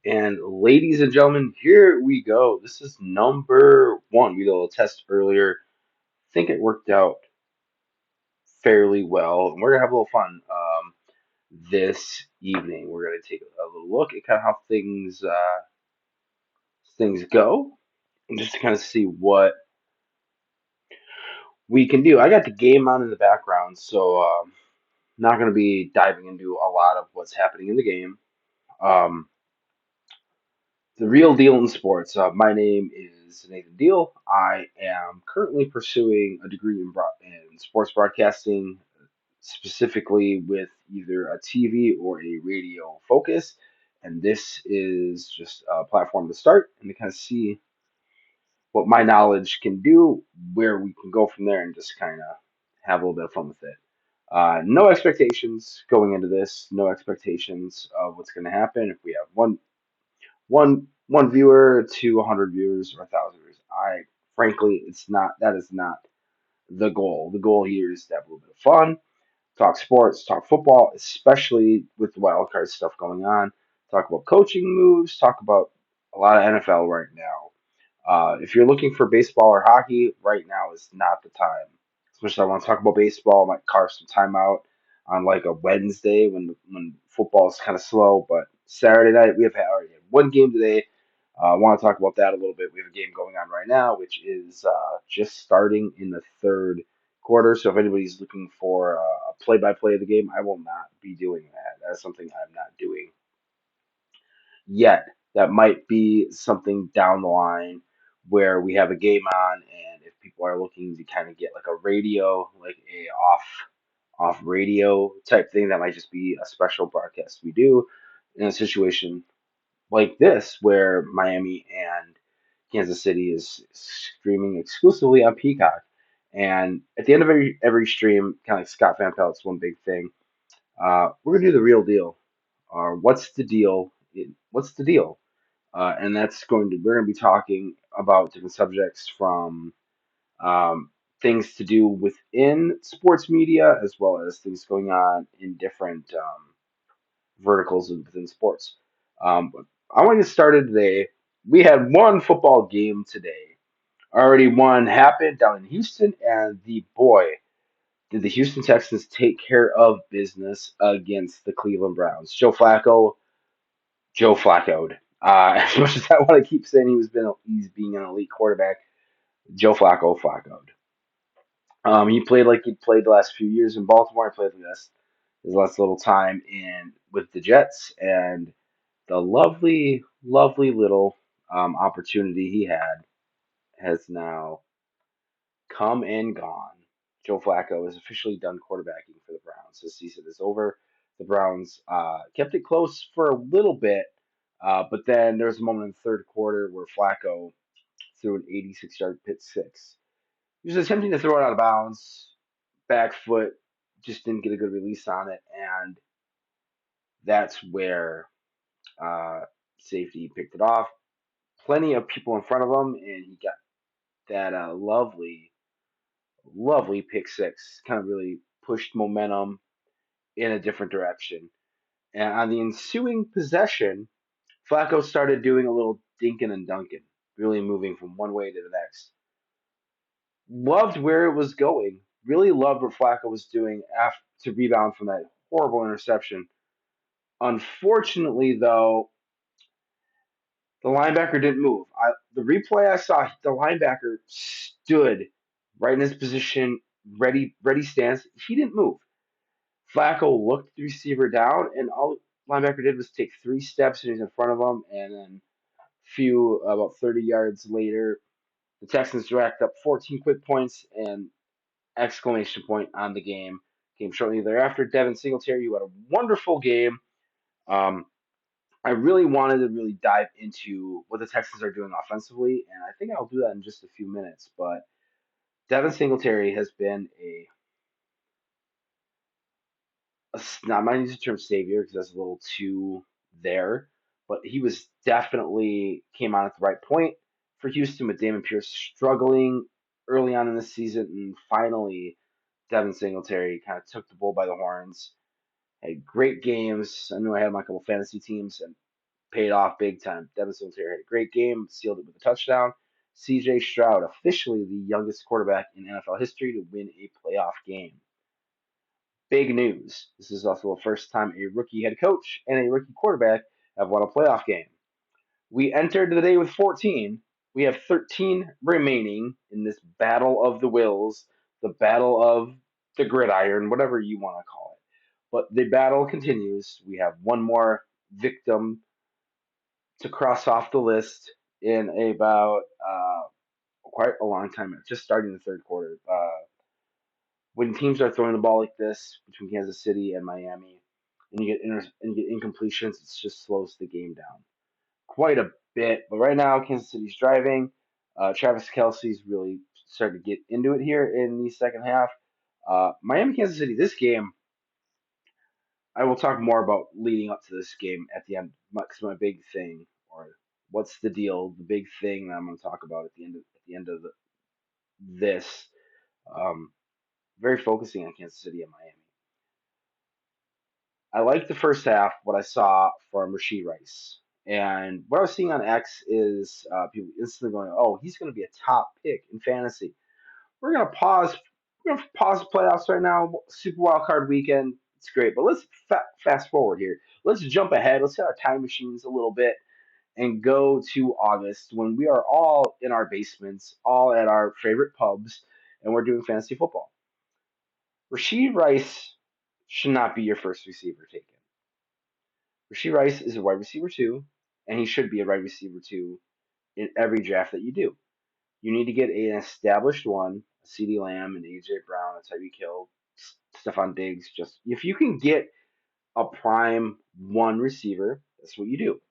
And ladies and gentlemen, here we go. This is number one. We did a little test earlier. I think it worked out fairly well. And we're gonna have a little fun this evening. We're gonna take a little look at kind of how things go, and just to kind of see what we can do. I got the game on in the background, so not gonna be diving into a lot of what's happening in the game. Um, The real deal in sports. My name is Nathan Deal. I am currently pursuing a degree in sports broadcasting, specifically with either a TV or a radio focus. And this is just a platform to start and to kind of see what my knowledge can do, where we can go from there, and just kind of have a little bit of fun with it. No expectations going into this, no expectations of what's going to happen. If we have one viewer to 100 viewers or 1,000 viewers. I frankly, it's not that is not the goal. The goal here is to have a little bit of fun, talk sports, talk football, especially with the wild card stuff going on. Talk about coaching moves. Talk about a lot of NFL right now. If you're looking for baseball or hockey, right now is not the time. Especially I want to talk about baseball. I might carve some time out on like a Wednesday when football is kind of slow. But Saturday night we have already had one game today. I want to talk about that a little bit. We have a game going on right now, which is just starting in the third quarter. So if anybody's looking for a play-by-play of the game, I will not be doing that. That is something I'm not doing yet. That might be something down the line where we have a game on, and if people are looking to kind of get like a radio, like a off radio type thing, that might just be a special broadcast we do in a situation like this where Miami and Kansas City is streaming exclusively on Peacock. And at the end of every stream, kind of like Scott Van Pelt's one big thing, we're gonna do the real deal. What's the deal? What's the deal? And that's going to we're going to be talking about different subjects from um, things to do within sports media as well as things going on in different verticals within sports. But I want to get started today. We had one football game today. Already one happened down in Houston, and the boy did the Houston Texans take care of business against the Cleveland Browns. Joe Flacco'd. As much as I want to keep saying he's being an elite quarterback, Joe Flacco'd. He played like he played the last few years in Baltimore. He played his last little time in with the Jets, and the lovely little opportunity he had has now come and gone. Joe Flacco is officially done quarterbacking for the Browns. His season is over. The Browns kept it close for a little bit, but then there was a moment in the third quarter where Flacco threw an 86-yard pick six. He was attempting to throw it out of bounds, back foot, just didn't get a good release on it, and that's where uh, safety picked it off. Plenty of people in front of him, and he got that lovely pick six. Kind of really pushed momentum in a different direction. And on the ensuing possession, Flacco started doing a little dinking and dunking, really moving from one way to the next. Loved where it was going. Really loved what Flacco was doing after to rebound from that horrible interception. Unfortunately, though, the linebacker didn't move. The replay I saw, the linebacker stood right in his position, ready stance. He didn't move. Flacco looked the receiver down, and all the linebacker did was take 3 steps, and he's in front of him. And then, about 30 yards later, the Texans racked up 14 quick points and exclamation point on the game. Came shortly thereafter. Devin Singletary, who had a wonderful game. Um, I really wanted to really dive into what the Texans are doing offensively, and I think I'll do that in just a few minutes. But Devin Singletary has been not might use the term savior because that's a little too there, but he was definitely came on at the right point for Houston with Damon Pierce struggling early on in the season, and finally Devin Singletary kind of took the bull by the horns. Had great games. I knew I had my couple fantasy teams, and paid off big time. Devin Singletary had a great game, sealed it with a touchdown. CJ Stroud, officially the youngest quarterback in NFL history to win a playoff game. Big news. This is also the first time a rookie head coach and a rookie quarterback have won a playoff game. We entered the day with 14. We have 13 remaining in this battle of the wills, the battle of the gridiron, whatever you want to call it. But the battle continues. We have one more victim to cross off the list in about quite a long time. Just starting the third quarter. When teams are throwing the ball like this between Kansas City and Miami, and you get incompletions, it just slows the game down quite a bit. But right now, Kansas City's driving. Travis Kelsey's really starting to get into it here in the second half. Miami, Kansas City. This game, I will talk more about leading up to this game at the end. Because my big thing, or what's the deal? The big thing that I'm going to talk about at the end of this. Um, very focusing on Kansas City and Miami. I liked the first half, what I saw from Rasheed Rice. And what I was seeing on X is people instantly going, "Oh, he's going to be a top pick in fantasy." We're going to pause. We're going to pause the playoffs right now. Super Wild Card Weekend. It's great, but let's fast forward here. Let's jump ahead. Let's hit our time machines a little bit and go to August when we are all in our basements, all at our favorite pubs, and we're doing fantasy football. Rasheed Rice should not be your first receiver taken. Rasheed Rice is a wide receiver two, and he should be a wide receiver two in every draft that you do. You need to get an established one, a CeeDee Lamb, an AJ Brown, a Tyreek Hill, Stephon Diggs. Just if you can get a prime one receiver, that's what you do.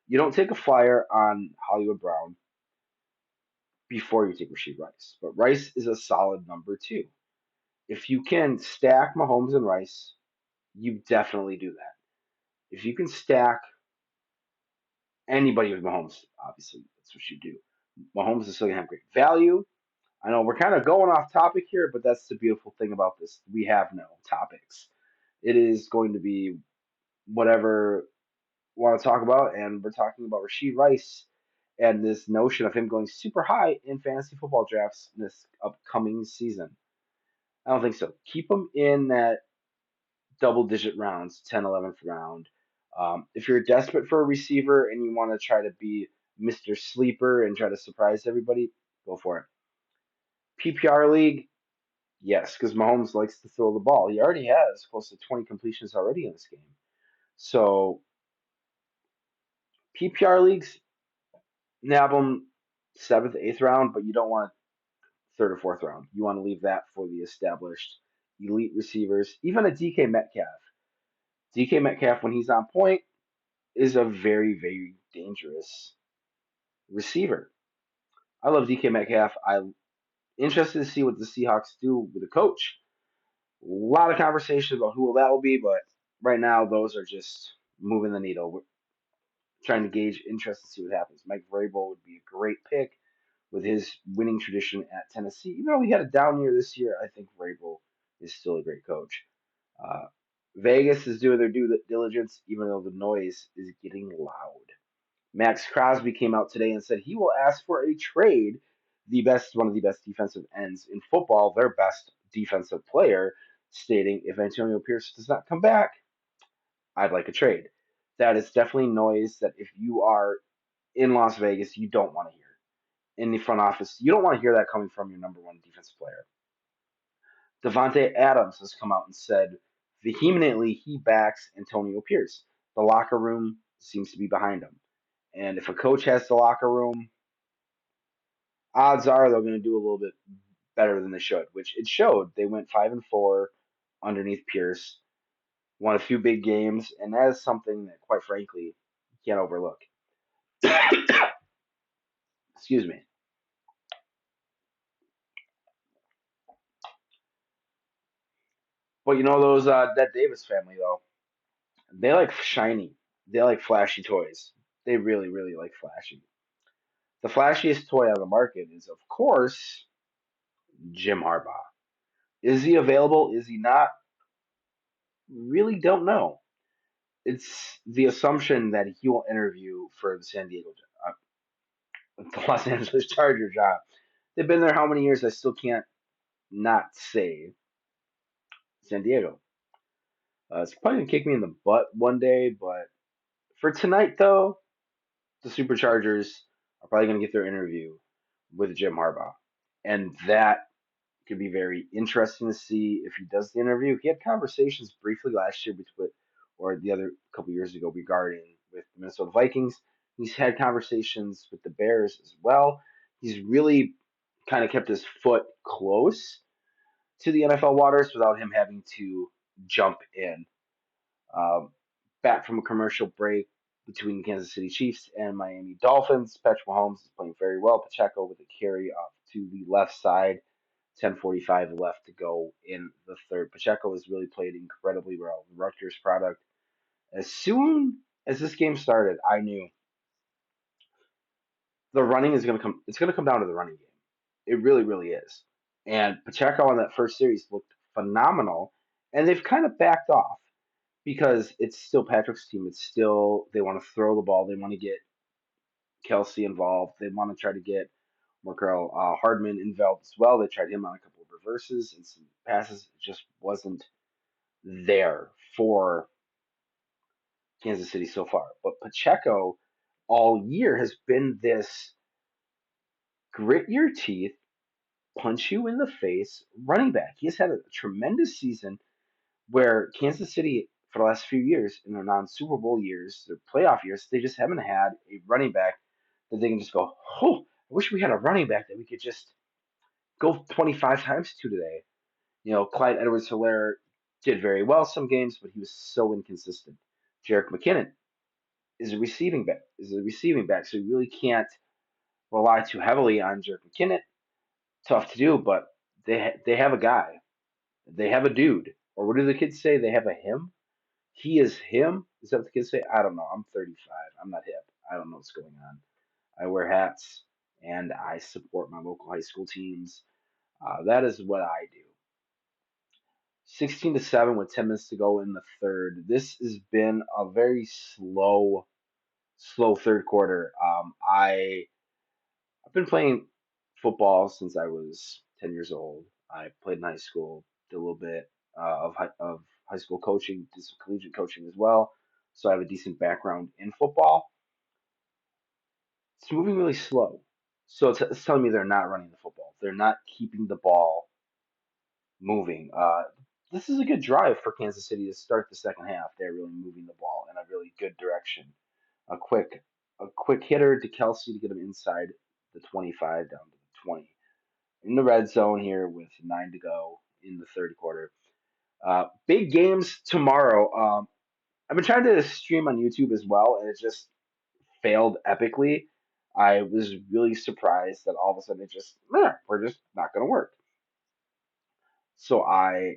You don't take a flyer on Hollywood Brown before you take Rasheed Rice, but Rice is a solid number two. If you can stack Mahomes and Rice, you definitely do that. If you can stack anybody with Mahomes, obviously that's what you do. Mahomes is still gonna have great value. I know we're kind of going off topic here, but that's the beautiful thing about this. We have no topics. It is going to be whatever we want to talk about, and we're talking about Rasheed Rice and this notion of him going super high in fantasy football drafts this upcoming season. I don't think so. Keep him in that double digit rounds, 10th, 11th round. If you're desperate for a receiver and you want to try to be Mr. Sleeper and try to surprise everybody, go for it. PPR league, yes, because Mahomes likes to throw the ball. He already has close to 20 completions already in this game. So PPR leagues, nab them seventh, eighth round, but you don't want third or fourth round. You want to leave that for the established elite receivers. Even a DK Metcalf. DK Metcalf, when he's on point, is a very, very dangerous receiver. I love DK Metcalf. I'm interested to see what the Seahawks do with the coach. A lot of conversation about who that will be, but right now those are just moving the needle. We're trying to gauge interest and see what happens. Mike Vrabel would be a great pick with his winning tradition at Tennessee. Even though he had a down year this year, I think Vrabel is still a great coach. Uh, Vegas is doing their due diligence, even though the noise is getting loud. Max Crosby came out today and said he will ask for a trade. One of the best defensive ends in football, their best defensive player, stating if Antonio Pierce does not come back, I'd like a trade. That is definitely noise that if you are in Las Vegas, you don't want to hear. In the front office, you don't want to hear that coming from your number one defensive player. Devontae Adams has come out and said vehemently he backs Antonio Pierce. The locker room seems to be behind him. And if a coach has the locker room, odds are they're going to do a little bit better than they should, which it showed. They went 5-4 underneath Pierce, won a few big games, and that is something that, quite frankly, you can't overlook. Excuse me. But you know those that Davis family though, they like shiny, they like flashy toys. They really, really like flashy. The flashiest toy on the market is, of course, Jim Harbaugh. Is he available? Is he not? Really don't know. it's the assumption that he will interview for the the Los Angeles Charger job. They've been there how many years? I still can't not say San Diego. It's probably gonna kick me in the butt one day, but for tonight though, the Superchargers are probably gonna get their interview with Jim Harbaugh, and that could be very interesting to see if he does the interview. He had conversations briefly last year or the other couple years ago regarding with the Minnesota Vikings. He's had conversations with the Bears as well. He's really kind of kept his foot close to the NFL waters without him having to jump in. Um, Back from a commercial break between Kansas City Chiefs and Miami Dolphins, Patrick Mahomes is playing very well. Pacheco with a carry off to the left side. 10:45 left to go in the third. Pacheco has really played incredibly well. The Rutgers product. As soon as this game started, I knew the running is going to come. It's going to come down to the running game. It really, really is. And Pacheco on that first series looked phenomenal, and they've kind of backed off because it's still Patrick's team. It's still they want to throw the ball. They want to get Kelsey involved. They want to try to get Markel Hardman involved as well. They tried him on a couple of reverses and some passes. It just wasn't there for Kansas City so far. But Pacheco all year has been this grit your teeth, punch you in the face running back. He has had a tremendous season where Kansas City, for the last few years, in their non Super Bowl years, their playoff years, they just haven't had a running back that they can just go, oh, I wish we had a running back that we could just go 25 times to today. Clyde Edwards-Helaire did very well some games, but he was so inconsistent. Jerick McKinnon is a receiving back, so you really can't rely too heavily on Jerick McKinnon. Tough to do, but they have a guy, they have a dude, or what do the kids say? They have a him. He is him. Is that what the kids say? I don't know. I'm 35. I'm not hip. I don't know what's going on. I wear hats and I support my local high school teams. That is what I do. 16-7 with 10 minutes to go in the third. This has been a very slow third quarter. I've been playing football since I was 10 years old. I played in high school, did a little bit of high school coaching, did some collegiate coaching as well. So I have a decent background in football. It's moving really slow. So it's telling me they're not running the football. They're not keeping the ball moving. This is a good drive for Kansas City to start the second half. They're really moving the ball in a really good direction. A quick, a quick hitter to Kelsey to get him inside the 25 down to the 20. In the red zone here with 9 to go in the third quarter. Big games tomorrow. I've been trying to stream on YouTube as well, and it just failed epically. I was really surprised that all of a sudden we're just not going to work. So I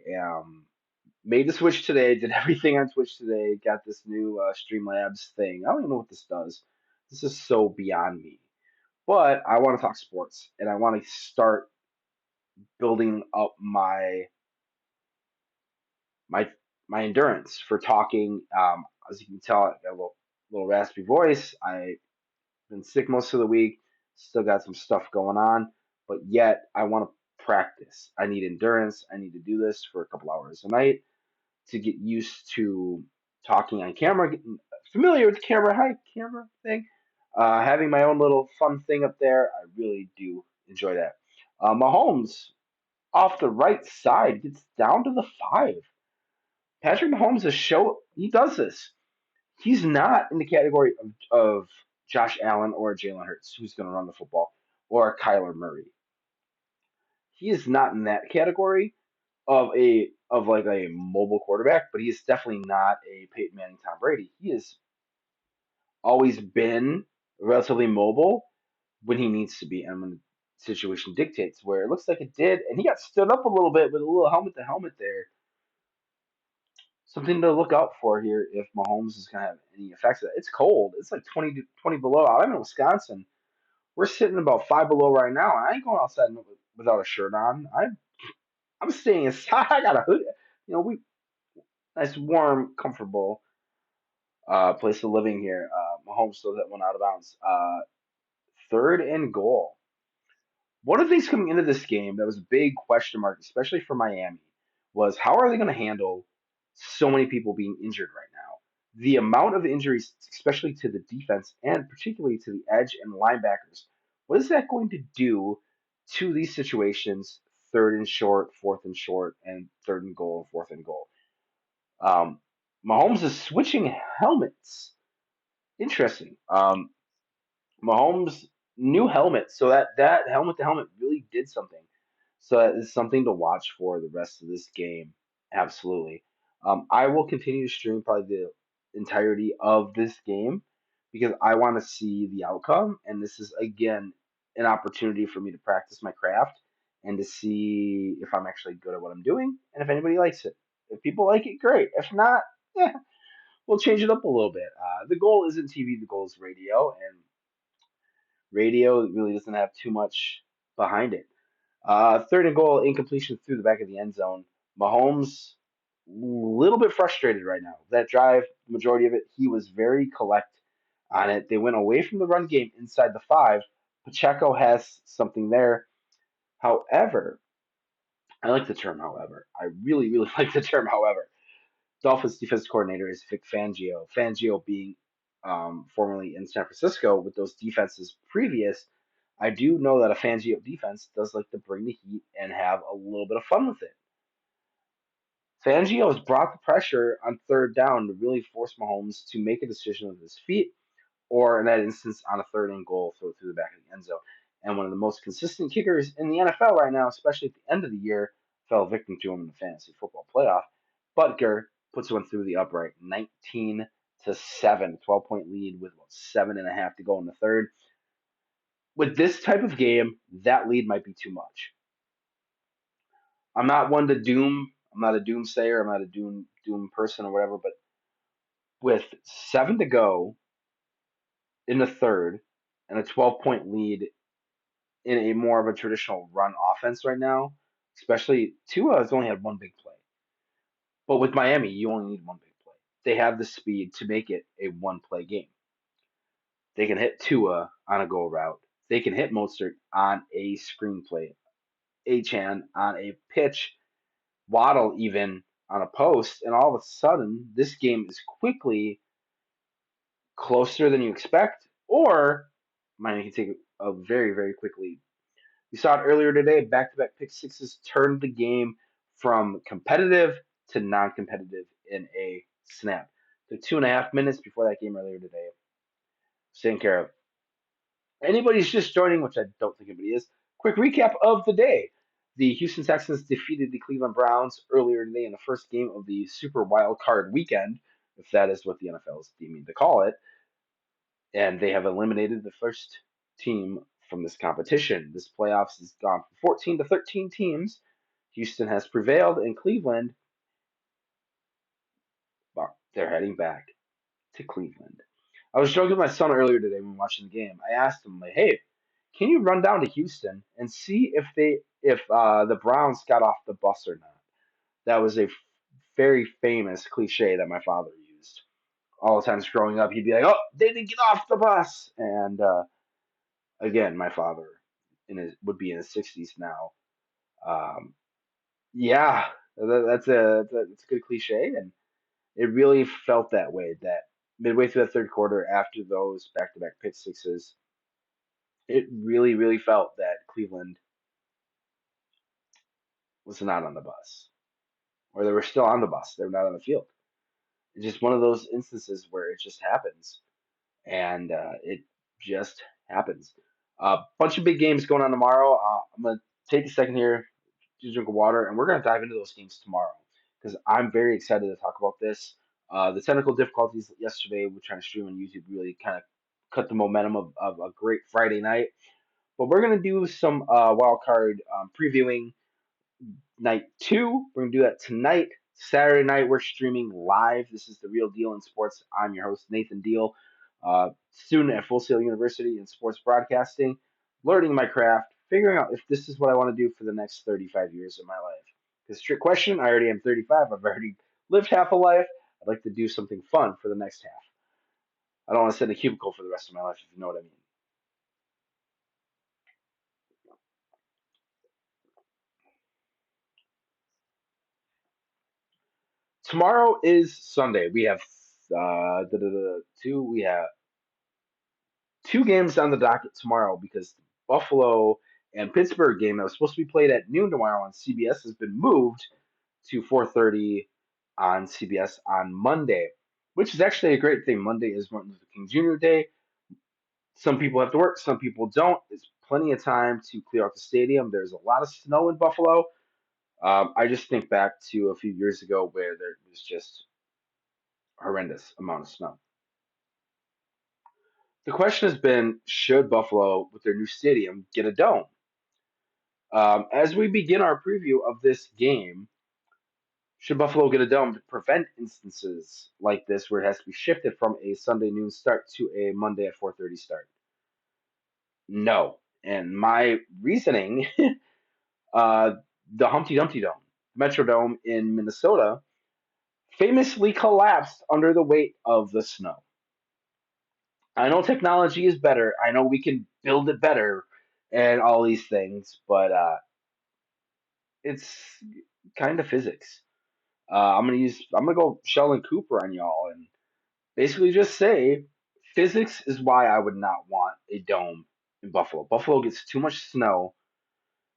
made the switch today, did everything on Twitch today, got this new Streamlabs thing. I don't even know what this does. This is so beyond me. But I want to talk sports and I want to start building up my my endurance for talking. As you can tell, I got a little raspy voice. I've been sick most of the week, still got some stuff going on, but yet I want to practice. I need endurance. I need to do this for a couple hours a night to get used to talking on camera, getting familiar with the camera, hi camera thing, having my own little fun thing up there. I really do enjoy that. Mahomes off the right side gets down to the 5. Patrick Mahomes is show he does this. He's not in the category of Josh Allen or Jalen Hurts, who's going to run the football, or Kyler Murray. He is not in that category of like a mobile quarterback, but he is definitely not a Peyton Manning, Tom Brady. He has always been relatively mobile when he needs to be and when the situation dictates. Where it looks like it did, and he got stood up a little bit with a little helmet to helmet there. Something to look out for here if Mahomes is going to have any effects of that. It's cold. It's like 20 below. I'm in Wisconsin. We're sitting about 5 below right now. I ain't going outside without a shirt on. I'm staying inside. I got a hood. We nice, warm, comfortable. Place of living here. Mahomes throws that one out of bounds. Third and goal. One of the things coming into this game that was a big question mark, especially for Miami, was how are they going to handle so many people being injured right now? The amount of injuries, especially to the defense and particularly to the edge and linebackers, what is that going to do to these situations? Third and short, fourth and short, and third and goal, and fourth and goal. Um, Mahomes is switching helmets. Interesting. Mahomes' new helmet, so that helmet to helmet really did something. So that is something to watch for the rest of this game. Absolutely. I will continue to stream probably the entirety of this game because I want to see the outcome, and this is again an opportunity for me to practice my craft and to see if I'm actually good at what I'm doing and if anybody likes it. If people like it, great. If not, yeah, we'll change it up a little bit. The goal isn't TV, the goal is radio, and radio really doesn't have too much behind it. Third and goal, incompletion through the back of the end zone. Mahomes, a little bit frustrated right now. That drive, the majority of it, he was very collect on it. They went away from the run game inside the five. Pacheco has something there. However, I like the term however. I really, really like the term however. Dolphins defense coordinator is Vic Fangio. Fangio being formerly in San Francisco with those defenses previous. I do know that a Fangio defense does like to bring the heat and have a little bit of fun with it. Fangio has brought the pressure on third down to really force Mahomes to make a decision with his feet, or in that instance, on a third and goal, throw through the back of the end zone. And one of the most consistent kickers in the NFL right now, especially at the end of the year, fell victim to him in the fantasy football playoff. Butker puts one through the upright, 19-7, 12-point lead with about 7.5 to go in the third. With this type of game, that lead might be too much. I'm not one to doom. I'm not a doomsayer. I'm not a doom person or whatever. But with 7 to go in the third and a 12-point lead in a more of a traditional run offense right now, especially Tua has only had one big play. But with Miami, you only need one big play. They have the speed to make it a one play game. They can hit Tua on a go route. They can hit Mostert on a screenplay, Achan on a pitch, Waddle even on a post, and all of a sudden, this game is quickly closer than you expect, or Miami can take it a very, very quickly. You saw it earlier today. Back-to-back pick sixes turned the game from competitive to non-competitive in a snap. The 2.5 minutes before that game earlier today, taken care of. Anybody's just joining, which I don't think anybody is. Quick recap of the day. The Houston Texans defeated the Cleveland Browns earlier today in the first game of the Super Wild Card weekend, if that is what the NFL is deeming to call it. And they have eliminated the first team from this competition. This playoffs has gone from 14 to 13 teams. Houston has prevailed, and Cleveland, well, they're heading back to Cleveland. I was joking with my son earlier today when watching the game. I asked him, like, "Hey, can you run down to Houston and see if the Browns got off the bus or not?" That was a very famous cliche that my father used. All the times growing up, he'd be like, "Oh, they didn't get off the bus," and again, my father would be in his 60s now. Um, yeah, that's a good cliche, and it really felt that way. That midway through the third quarter, after those back-to-back pick sixes, it really, really felt that Cleveland was not on the bus, or they were still on the bus. They were not on the field. It's just one of those instances where it just happens, and it just happens. A bunch of big games going on tomorrow. I'm gonna take a second here to drink of water, and we're gonna dive into those games tomorrow because I'm very excited to talk about this. The technical difficulties yesterday with trying to stream on YouTube really kind of cut the momentum of a great Friday night. But we're gonna do some wild card previewing night two. We're gonna do that tonight. Saturday night, we're streaming live. This is the Real Deal in Sports. I'm your host, Nathan Deal, student at Full Sail University in sports broadcasting, learning my craft, figuring out if this is what I want to do for the next 35 years of my life. Because trick question, I already am 35. I've already lived half a life. I'd like to do something fun for the next half. I don't want to sit in a cubicle for the rest of my life, if you know what I mean. Tomorrow is Sunday. We have we have two games on the docket tomorrow because the Buffalo and Pittsburgh game that was supposed to be played at noon tomorrow on CBS has been moved to 4:30 on CBS on Monday, which is actually a great thing. Monday is Martin Luther King Jr. Day. Some people have to work, some people don't. There's plenty of time to clear out the stadium. There's a lot of snow in Buffalo. I just think back to a few years ago where there was just horrendous amount of snow. The question has been, should Buffalo, with their new stadium, get a dome? As we begin our preview of this game, should Buffalo get a dome to prevent instances like this where it has to be shifted from a Sunday noon start to a Monday at 4:30 start? No. And my reasoning, uh, the Humpty Dumpty Dome, Metrodome in Minnesota, famously collapsed under the weight of the snow. I know technology is better. I know we can build it better and all these things, but it's kind of physics. I'm gonna go Sheldon Cooper on y'all and basically just say physics is why I would not want a dome in Buffalo. Buffalo gets too much snow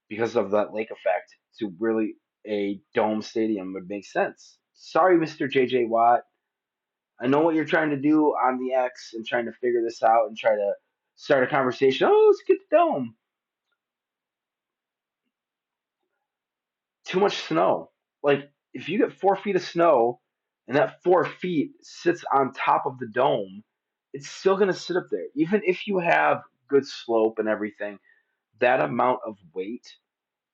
because of that lake effect to really a dome stadium would make sense. Sorry, Mr. JJ Watt. I know what you're trying to do on the X and trying to figure this out and try to start a conversation. Oh, let's get the dome. Too much snow. Like if you get 4 feet of snow and that 4 feet sits on top of the dome, it's still gonna sit up there. Even if you have good slope and everything, that amount of weight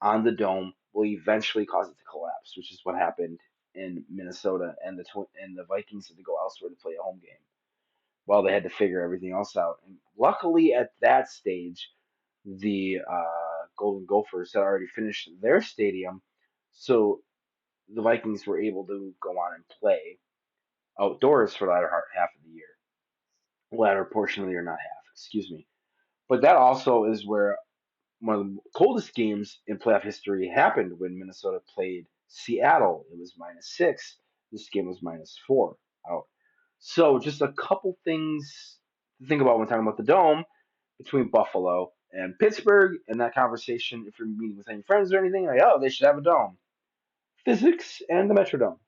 on the dome will eventually cause it to collapse, which is what happened in Minnesota and the Vikings had to go elsewhere to play a home game. Well, they had to figure everything else out, and luckily at that stage, the Golden Gophers had already finished their stadium, so the Vikings were able to go on and play outdoors for the half of the year, latter portion of the year, not half, excuse me. But that also is where one of the coldest games in playoff history happened when Minnesota played Seattle. It was -6. This game was -4 out. So just a couple things to think about when talking about the dome between Buffalo and Pittsburgh and that conversation. If you're meeting with any friends or anything, like, oh, they should have a dome. Physics and the Metrodome.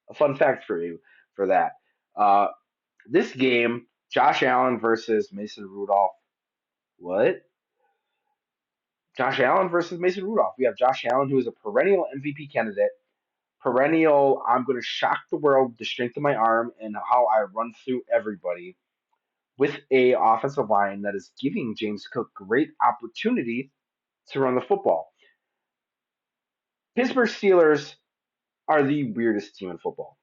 A fun fact for you for that. Uh, this game, Josh Allen versus Mason Rudolph. What? Josh Allen versus Mason Rudolph. We have Josh Allen, who is a perennial MVP candidate, perennial, I'm going to shock the world with the strength of my arm and how I run through everybody, with a offensive line that is giving James Cook great opportunity to run the football. Pittsburgh Steelers are the weirdest team in football.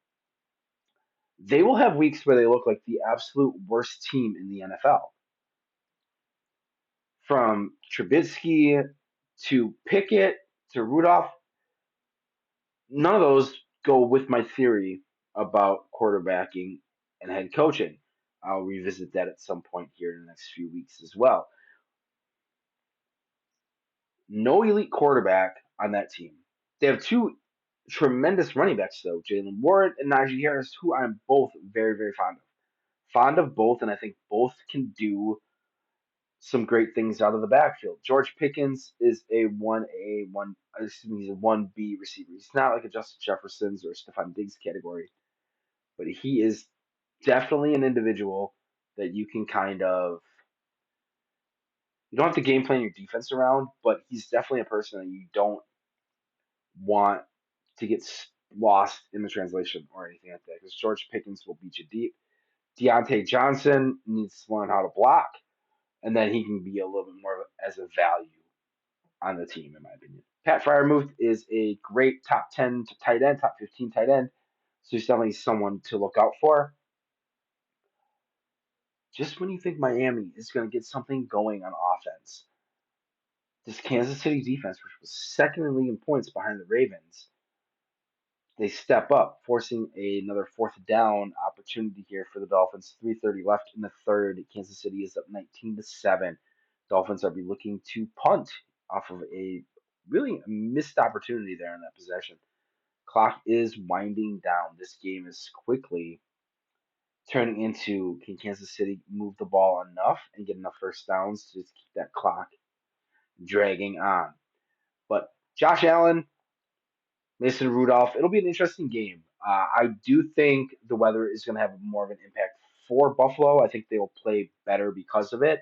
They will have weeks where they look like the absolute worst team in the NFL. From Trubisky to Pickett to Rudolph, none of those go with my theory about quarterbacking and head coaching. I'll revisit that at some point here in the next few weeks as well. No elite quarterback on that team. They have two tremendous running backs, though, Jalen Ward and Najee Harris, who I'm both very, very fond of. Fond of both, and I think both can do some great things out of the backfield. George Pickens is a 1A, one excuse me, he's a 1B receiver. He's not like a Justin Jefferson's or Stephon Diggs category, but he is definitely an individual that you can kind of you don't have to game plan your defense around, but he's definitely a person that you don't want to get lost in the translation or anything like that because George Pickens will beat you deep. Deontay Johnson needs to learn how to block, and then he can be a little bit more as a value on the team, in my opinion. Pat Fryermuth is a great top 10 tight end, top 15 tight end, so he's definitely someone to look out for. Just when you think Miami is going to get something going on offense, this Kansas City defense, which was second in the league in points behind the Ravens, they step up, forcing another fourth down opportunity here for the Dolphins. 3:30 left in the third. Kansas City is up 19-7. Dolphins are be looking to punt off of a really missed opportunity there in that possession. Clock is winding down. This game is quickly turning into, can Kansas City move the ball enough and get enough first downs to just keep that clock dragging on? But Josh Allen, Mason Rudolph, it'll be an interesting game. I do think the weather is going to have more of an impact for Buffalo. I think they will play better because of it.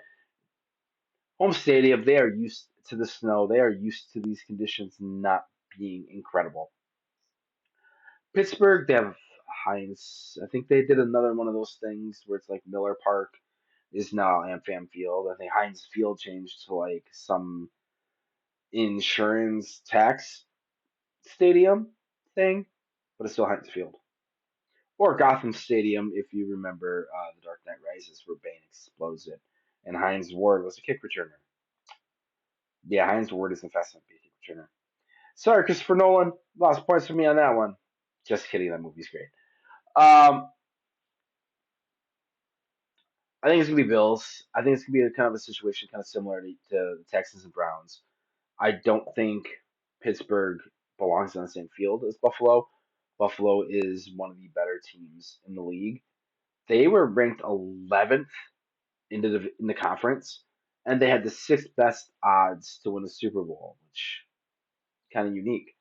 Home stadium, they are used to the snow. They are used to these conditions not being incredible. Pittsburgh, they have Heinz. I think they did another one of those things where it's like Miller Park is now AmFam Field. I think Heinz Field changed to like some insurance tax stadium thing, but it's still Heinz Field. Or Gotham Stadium, if you remember The Dark Knight Rises, where Bane explodes it. And Heinz Ward was a kick returner. Yeah, Heinz Ward is in Fast and Furious kick returner. Sorry, Christopher Nolan. Lost points for me on that one. Just kidding. That movie's great. Um, I think it's gonna be Bills. I think it's gonna be a kind of a situation kind of similar to the Texans and Browns. I don't think Pittsburgh belongs on the same field as Buffalo. Buffalo is one of the better teams in the league. They were ranked 11th in the conference, and they had the sixth best odds to win the Super Bowl, which kind of unique.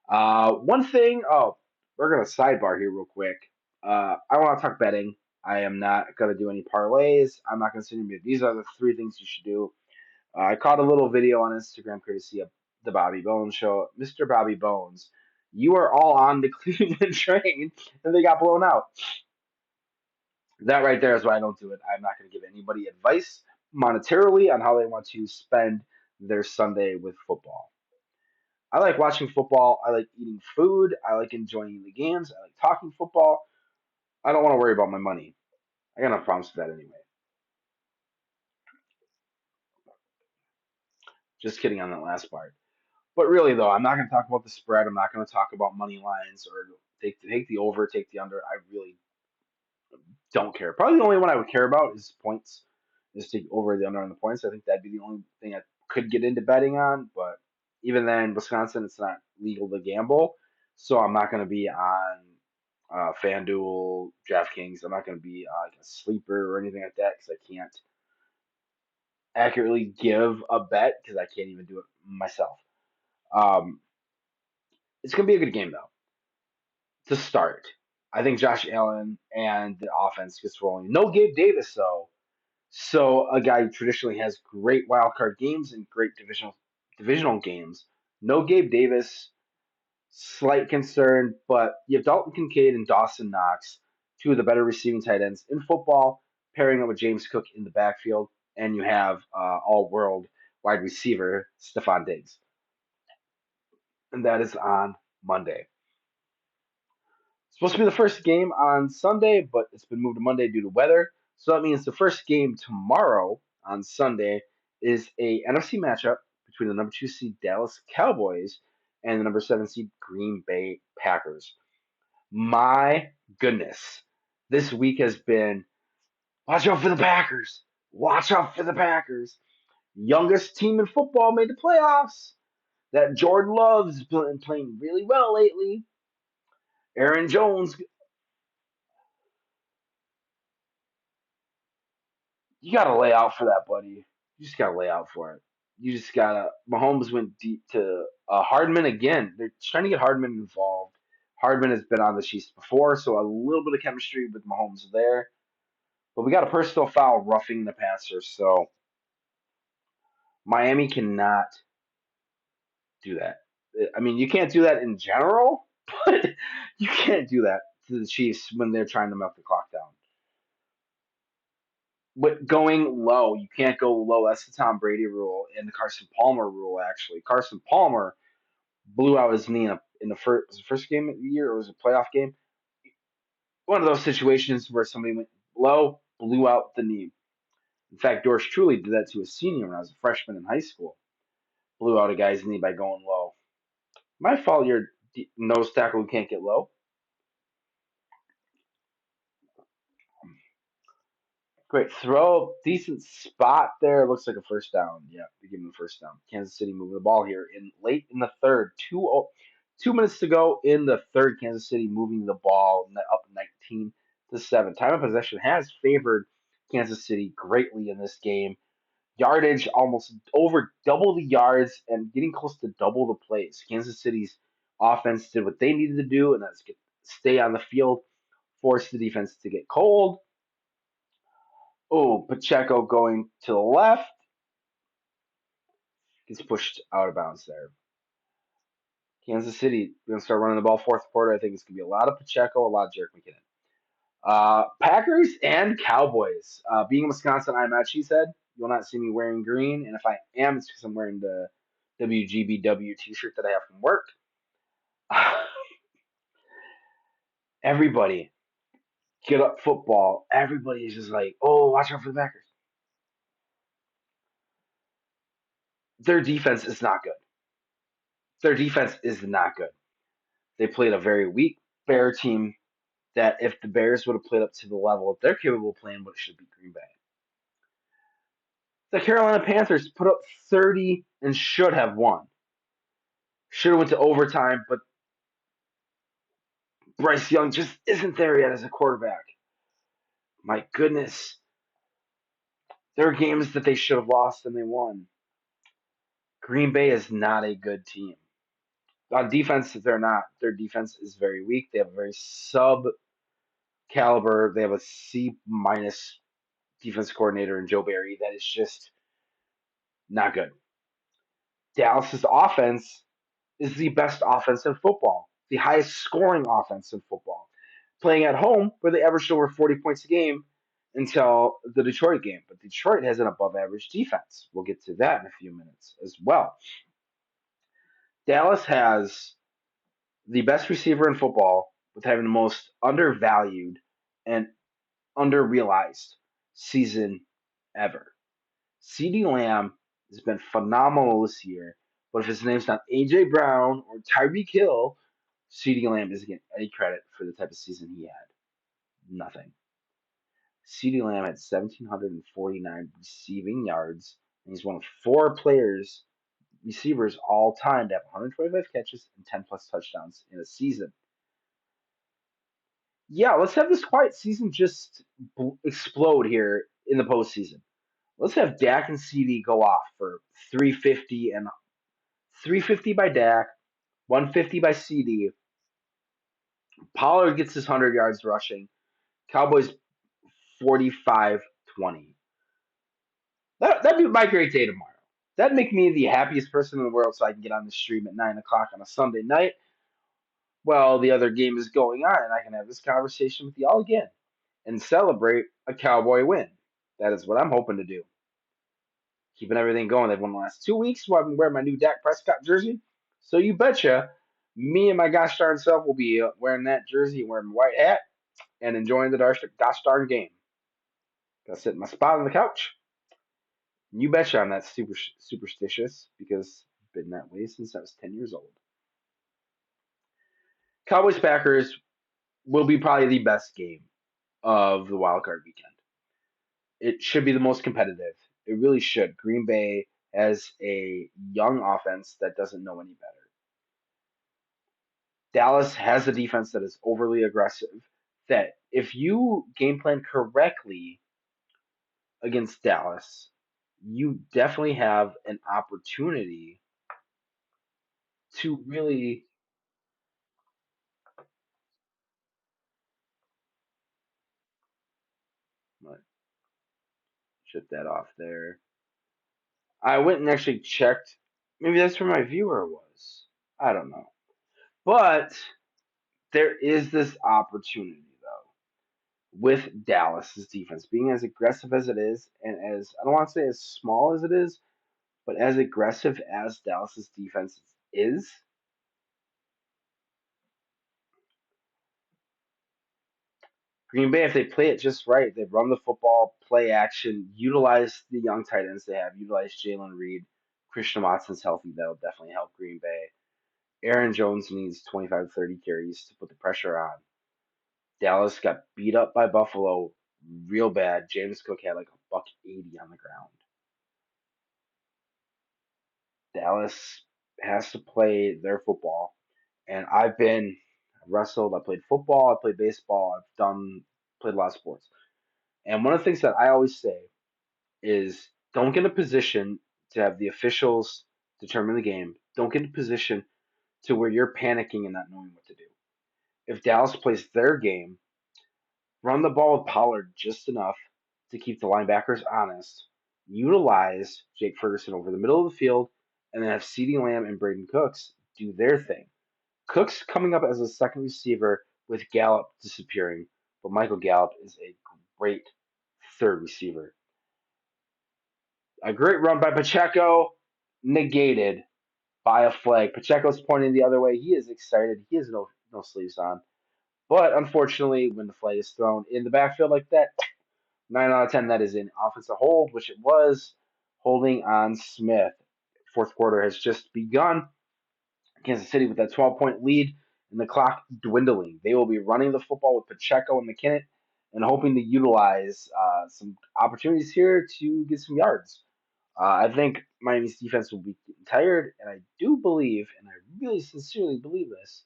One thing. Oh, we're gonna sidebar here real quick. I want to talk betting. I am not gonna do any parlays. I'm not gonna say any. These are the three things you should do. I caught a little video on Instagram courtesy of the Bobby Bones Show. Mr. Bobby Bones, you are all on the Cleveland train, and they got blown out. That right there is why I don't do it. I'm not going to give anybody advice monetarily on how they want to spend their Sunday with football. I like watching football. I like eating food. I like enjoying the games. I like talking football. I don't want to worry about my money. I got no problems with that anyway. Just kidding on that last part. But really, though, I'm not going to talk about the spread. I'm not going to talk about money lines or take the over, take the under. I really don't care. Probably the only one I would care about is points, is to over the under on the points. I think that'd be the only thing I could get into betting on. But even then, Wisconsin, it's not legal to gamble, so I'm not going to be on FanDuel, DraftKings. I'm not going to be like a sleeper or anything like that because I can't accurately give a bet because I can't even do it myself. Um, it's going to be a good game though to start. I think Josh Allen and the offense gets rolling. No Gabe Davis though. So a guy who traditionally has great wild card games and great divisional games. No Gabe Davis, slight concern, but you have Dalton Kincaid and Dawson Knox, two of the better receiving tight ends in football, pairing up with James Cook in the backfield, and you have all-world wide receiver Stephon Diggs, and that is on Monday. Supposed to be the first game on Sunday, but it's been moved to Monday due to weather. So that means the first game tomorrow on Sunday is a NFC matchup between the number 2 seed Dallas Cowboys and the number 7 seed Green Bay Packers. My goodness, this week has been watch out for the Packers. Watch out for the Packers. Youngest team in football made the playoffs. That Jordan Love's been playing really well lately. Aaron Jones, you got to lay out for that, buddy. You just got to lay out for it. You just got to. Mahomes went deep to Hardman again. They're trying to get Hardman involved. Hardman has been on the Chiefs before, so a little bit of chemistry with Mahomes there. But we got a personal foul roughing the passer, so Miami cannot do that. I mean, you can't do that in general, but you can't do that to the Chiefs when they're trying to milk the clock down. But going low, you can't go low. That's the Tom Brady rule and the Carson Palmer rule. Actually, Carson Palmer blew out his knee in the first, was it first game of the year, or was it a playoff game? One of those situations where somebody went low, blew out the knee. In fact, Doris Truly did that to a senior when I was a freshman in high school. Blew out a guy's knee by going low. My fault. You're nose tackle who can't get low. Great throw, decent spot there. Looks like a first down. Yeah, they give him the first down. Kansas City moving the ball here in late in the third. 2 minutes to go in the third. Kansas City moving the ball up 19-7. Time of possession has favored Kansas City greatly in this game. Yardage almost over double the yards and getting close to double the plays. Kansas City's offense did what they needed to do, and that's stay on the field, force the defense to get cold. Oh, Pacheco going to the left gets pushed out of bounds there. Kansas City going to start running the ball fourth quarter. I think it's going to be a lot of Pacheco, a lot of Jerick McKinnon. Packers and Cowboys. Being in Wisconsin, I'm at, she said. You will not see me wearing green, and if I am, it's because I'm wearing the WGBW t-shirt that I have from work. Everybody, get up football. Everybody is just like, oh, watch out for the Packers. Their defense is not good. Their defense is not good. They played a very weak Bear team that if the Bears would have played up to the level they're capable of playing, what it should be Green Bay. The Carolina Panthers put up 30 and should have won. Should have went to overtime, but Bryce Young just isn't there yet as a quarterback. My goodness. There are games that they should have lost and they won. Green Bay is not a good team. On defense, they're not. Their defense is very weak. They have a very sub caliber. They have a C minus defense coordinator in Joe Barry that is just not good. Dallas's offense is the best offense in football, the highest scoring offense in football. Playing at home, where they averaged over 40 points a game until the Detroit game. But Detroit has an above average defense. We'll get to that in a few minutes as well. Dallas has the best receiver in football with having the most undervalued and underrealized season ever. CeeDee Lamb has been phenomenal this year, but if his name's not AJ Brown or Tyreek Hill, CeeDee Lamb isn't getting any credit for the type of season he had. Nothing. CeeDee Lamb had 1,749 receiving yards, and he's one of four receivers all time to have 125 catches and 10 plus touchdowns in a season. Yeah, let's have this quiet season just explode here in the postseason. Let's have Dak and CD go off for 350 and 350 by Dak, 150 by CD. Pollard gets his 100 yards rushing. Cowboys 45-20. That'd be my great day tomorrow. That'd make me the happiest person in the world so I can get on the stream at 9 o'clock on a Sunday night while the other game is going on and I can have this conversation with y'all again and celebrate a Cowboy win. That is what I'm hoping to do. Keeping everything going. They've won the last 2 weeks while I've been wearing my new Dak Prescott jersey. So you betcha me and my gosh darn self will be wearing that jersey and wearing my white hat and enjoying the gosh darn game. Gotta sit in my spot on the couch. You betcha I'm that superstitious because I've been that way since I was 10 years old. Cowboys Packers will be probably the best game of the wild card weekend. It should be the most competitive. It really should. Green Bay has a young offense that doesn't know any better. Dallas has a defense that is overly aggressive. That if you game plan correctly against Dallas, you definitely have an opportunity to really what, shut that off there. I went and actually checked. Maybe that's where my viewer was. I don't know. But there is this opportunity, though, with Dallas's defense being as aggressive as it is, and as I don't want to say as small as it is, but as aggressive as Dallas's defense is, Green Bay, if they play it just right, they run the football, play action, utilize the young tight ends they have, utilize Jalen Reed, Christian Watson's healthy, that'll definitely help Green Bay. Aaron Jones needs 25 to 30 carries to put the pressure on. Dallas got beat up by Buffalo real bad. James Cook had like a buck 80 on the ground. Dallas has to play their football, and I've wrestled, I played football, I played baseball, played a lot of sports. And one of the things that I always say is don't get in a position to have the officials determine the game. Don't get in a position to where you're panicking and not knowing what to do. If Dallas plays their game, run the ball with Pollard just enough to keep the linebackers honest, utilize Jake Ferguson over the middle of the field, and then have CeeDee Lamb and Braden Cooks do their thing. Cook's coming up as a second receiver with Gallup disappearing, but Michael Gallup is a great third receiver. A great run by Pacheco, negated by a flag. Pacheco's pointing the other way. He is excited. He has no sleeves on. But unfortunately, when the flag is thrown in the backfield like that, 9 out of 10, that is an offensive hold, which it was, holding on Smith. Fourth quarter has just begun. Kansas City with that 12-point lead and the clock dwindling. They will be running the football with Pacheco and McKinnon and hoping to utilize some opportunities here to get some yards. I think Miami's defense will be getting tired, and I do believe, and I really sincerely believe this,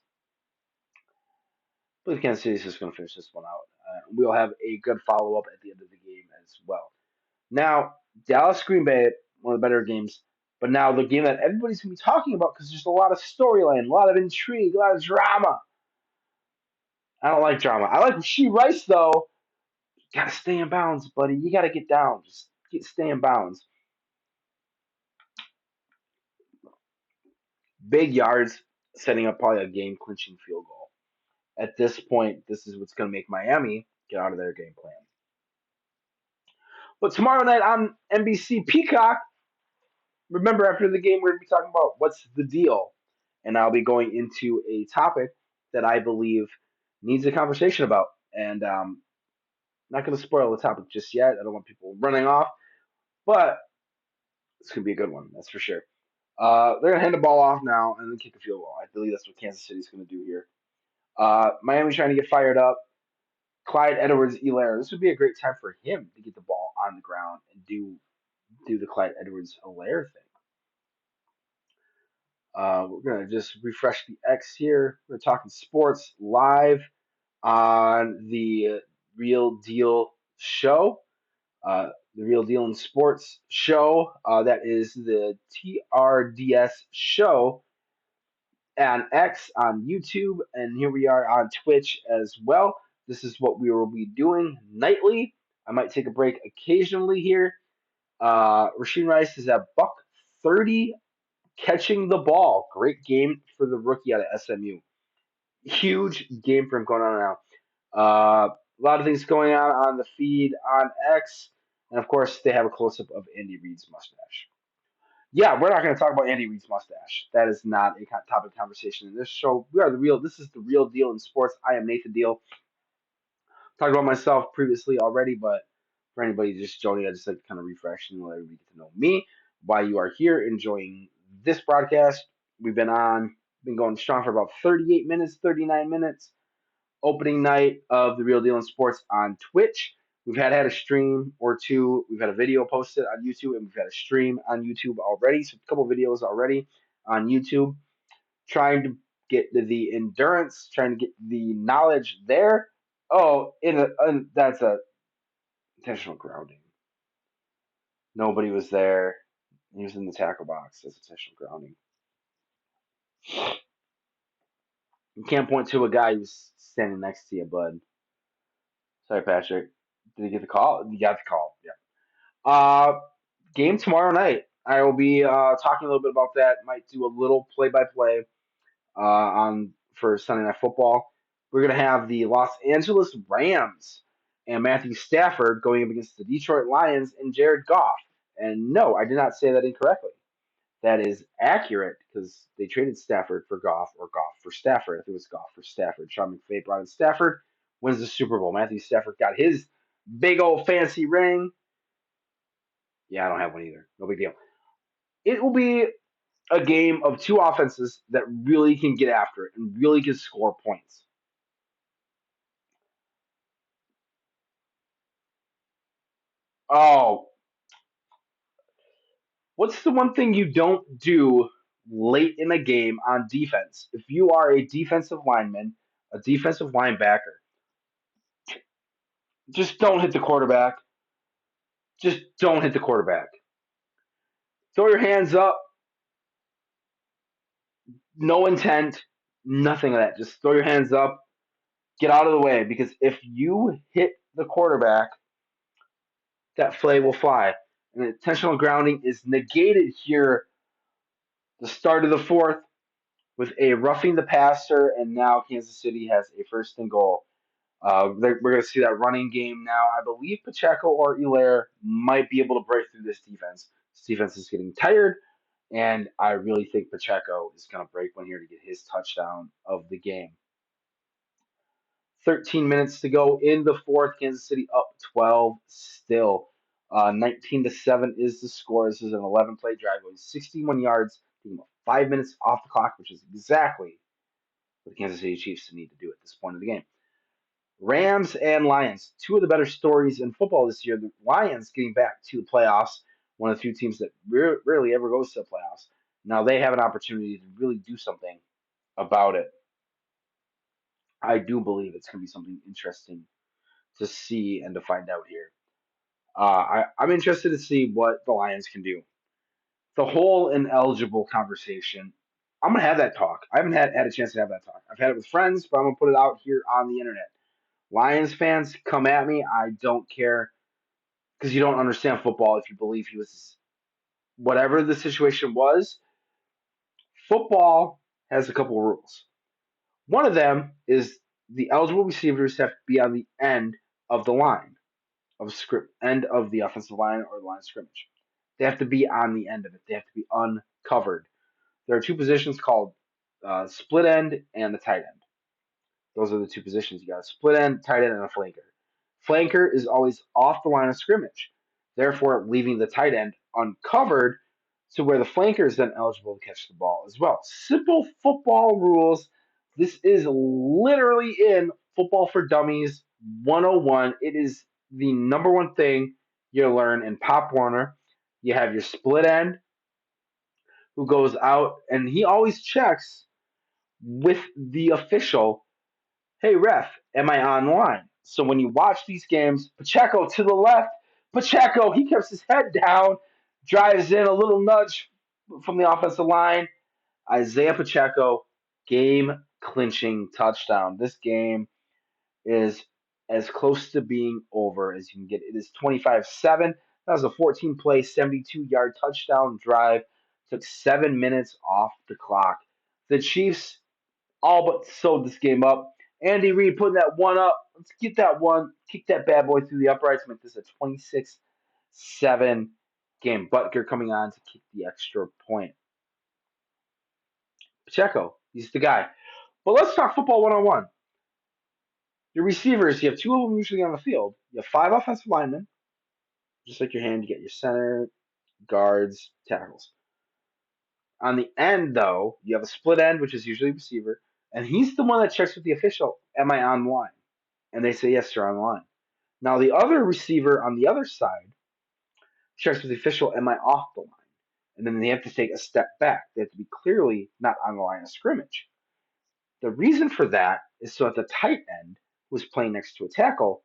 I believe Kansas City is just going to finish this one out. We'll have a good follow up at the end of the game as well. Now, Dallas Green Bay, one of the better games, but now the game that everybody's going to be talking about because there's a lot of storyline, a lot of intrigue, a lot of drama. I don't like drama. I like Rasheed Rice, though. You got to stay in bounds, buddy. You got to get down. Just stay in bounds. Big yards, setting up probably a game clinching field goal. At this point, this is what's going to make Miami get out of their game plan. But tomorrow night on NBC Peacock, remember after the game, we're going to be talking about what's the deal. And I'll be going into a topic that I believe needs a conversation about. And not going to spoil the topic just yet. I don't want people running off, but it's going to be a good one, that's for sure. They're going to hand the ball off now and then kick a field goal. I believe that's what Kansas City's going to do here. Miami's trying to get fired up. Clyde Edwards-Helaire. This would be a great time for him to get the ball on the ground and do the Clyde Edwards-Helaire thing. We're gonna just refresh the X here. We're talking sports live on the Real Deal Show, the Real Deal in Sports Show. That is the TRDS show on X, on YouTube, and here we are on Twitch as well. This is what we will be doing nightly. I might take a break occasionally here. Rasheed Rice is at buck 30 catching the ball. Great game for the rookie out of SMU. Huge game for him going on now. A lot of things going on the feed on X. And of course, they have a close up of Andy Reid's mustache. Yeah, we're not going to talk about Andy Reid's mustache. That is not a topic of conversation in this show. This is the real deal in sports. I am Nathan Deal. Talked about myself previously already, but for anybody just joining, I just like to kind of refresh and let everybody get to know me, why you are here enjoying this broadcast. Been going strong for about 38 minutes, 39 minutes. Opening night of the Real Deal in Sports on Twitch. We've had a stream or two. We've had a video posted on YouTube, and we've had a stream on YouTube already. So a couple videos already on YouTube. Trying to get the endurance, trying to get the knowledge there. Oh, that's a intentional grounding. Nobody was there. He was in the tackle box. That's intentional grounding. You can't point to a guy who's standing next to you, bud. Sorry, Patrick. Did he get the call? You got the call. Yeah. Game tomorrow night. I will be talking a little bit about that. Might do a little play-by-play on for Sunday Night Football. We're gonna have the Los Angeles Rams and Matthew Stafford going up against the Detroit Lions and Jared Goff. And no, I did not say that incorrectly. That is accurate because they traded Stafford for Goff or Goff for Stafford. I think it was Goff for Stafford. Sean McVay brought in Stafford, wins the Super Bowl. Matthew Stafford got his big old fancy ring. Yeah, I don't have one either. No big deal. It will be a game of two offenses that really can get after it and really can score points. Oh, what's the one thing you don't do late in a game on defense? If you are a defensive lineman, a defensive linebacker, just don't hit the quarterback. Just don't hit the quarterback. Throw your hands up, no intent, nothing of that. Just throw your hands up, get out of the way, because if you hit the quarterback, that flag will fly. And intentional grounding is negated here, the start of the fourth, with a roughing the passer, and now Kansas City has a first and goal. We're going to see that running game now. I believe Pacheco or Elaire might be able to break through this defense. This defense is getting tired, and I really think Pacheco is going to break one here to get his touchdown of the game. 13 minutes to go in the fourth. Kansas City up 12 still. 19-7 is the score. This is an 11-play drive going 61 yards, taking about 5 minutes off the clock, which is exactly what the Kansas City Chiefs need to do at this point of the game. Rams and Lions, two of the better stories in football this year. The Lions getting back to the playoffs, one of the few teams that rarely ever goes to the playoffs. Now they have an opportunity to really do something about it. I do believe it's going to be something interesting to see and to find out here. I'm interested to see what the Lions can do. The whole ineligible conversation, I'm going to have that talk. I haven't had a chance to have that talk. I've had it with friends, but I'm going to put it out here on the internet. Lions fans, come at me. I don't care because you don't understand football if you believe he was whatever the situation was. Football has a couple of rules. One of them is the eligible receivers have to be on the end of the line of script, end of the offensive line or the line of scrimmage. They have to be on the end of it. They have to be uncovered. There are two positions called split end and the tight end. Those are the two positions. You got a split end, tight end, and a flanker. Flanker is always off the line of scrimmage, therefore leaving the tight end uncovered to where the flanker is then eligible to catch the ball as well. Simple football rules. This is literally in Football for Dummies 101. It is the number one thing you learn in Pop Warner. You have your split end who goes out and he always checks with the official. Hey, ref, am I online? So when you watch these games, Pacheco to the left, Pacheco, he keeps his head down, drives in a little nudge from the offensive line. Isaiah Pacheco, game clinching touchdown. This game is as close to being over as you can get. It is 25-7. That was a 14-play, 72-yard touchdown drive. Took 7 minutes off the clock. The Chiefs all but sewed this game up. Andy Reid putting that one up. Let's get that one. Kick that bad boy through the uprights. Make this a 26-7 game. Butker coming on to kick the extra point. Pacheco, he's the guy. But let's talk football 101. Your receivers, you have two of them usually on the field. You have five offensive linemen, just like your hand. You get your center, guards, tackles. On the end, though, you have a split end, which is usually a receiver, and he's the one that checks with the official, am I on the line? And they say, yes, you're on the line. Now, the other receiver on the other side checks with the official, am I off the line? And then they have to take a step back. They have to be clearly not on the line of scrimmage. The reason for that is so that the tight end, who's playing next to a tackle,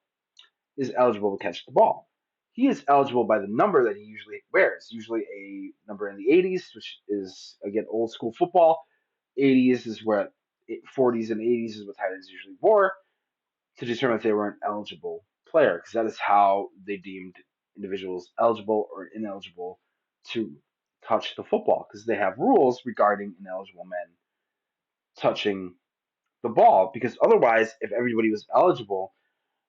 is eligible to catch the ball. He is eligible by the number that he usually wears, usually a number in the 80s, which is, again, old school football. 80s is where 40s and 80s is what tight ends usually wore to determine if they were an eligible player, because that is how they deemed individuals eligible or ineligible to touch the football, because they have rules regarding ineligible men touching the ball. Because otherwise, if everybody was eligible,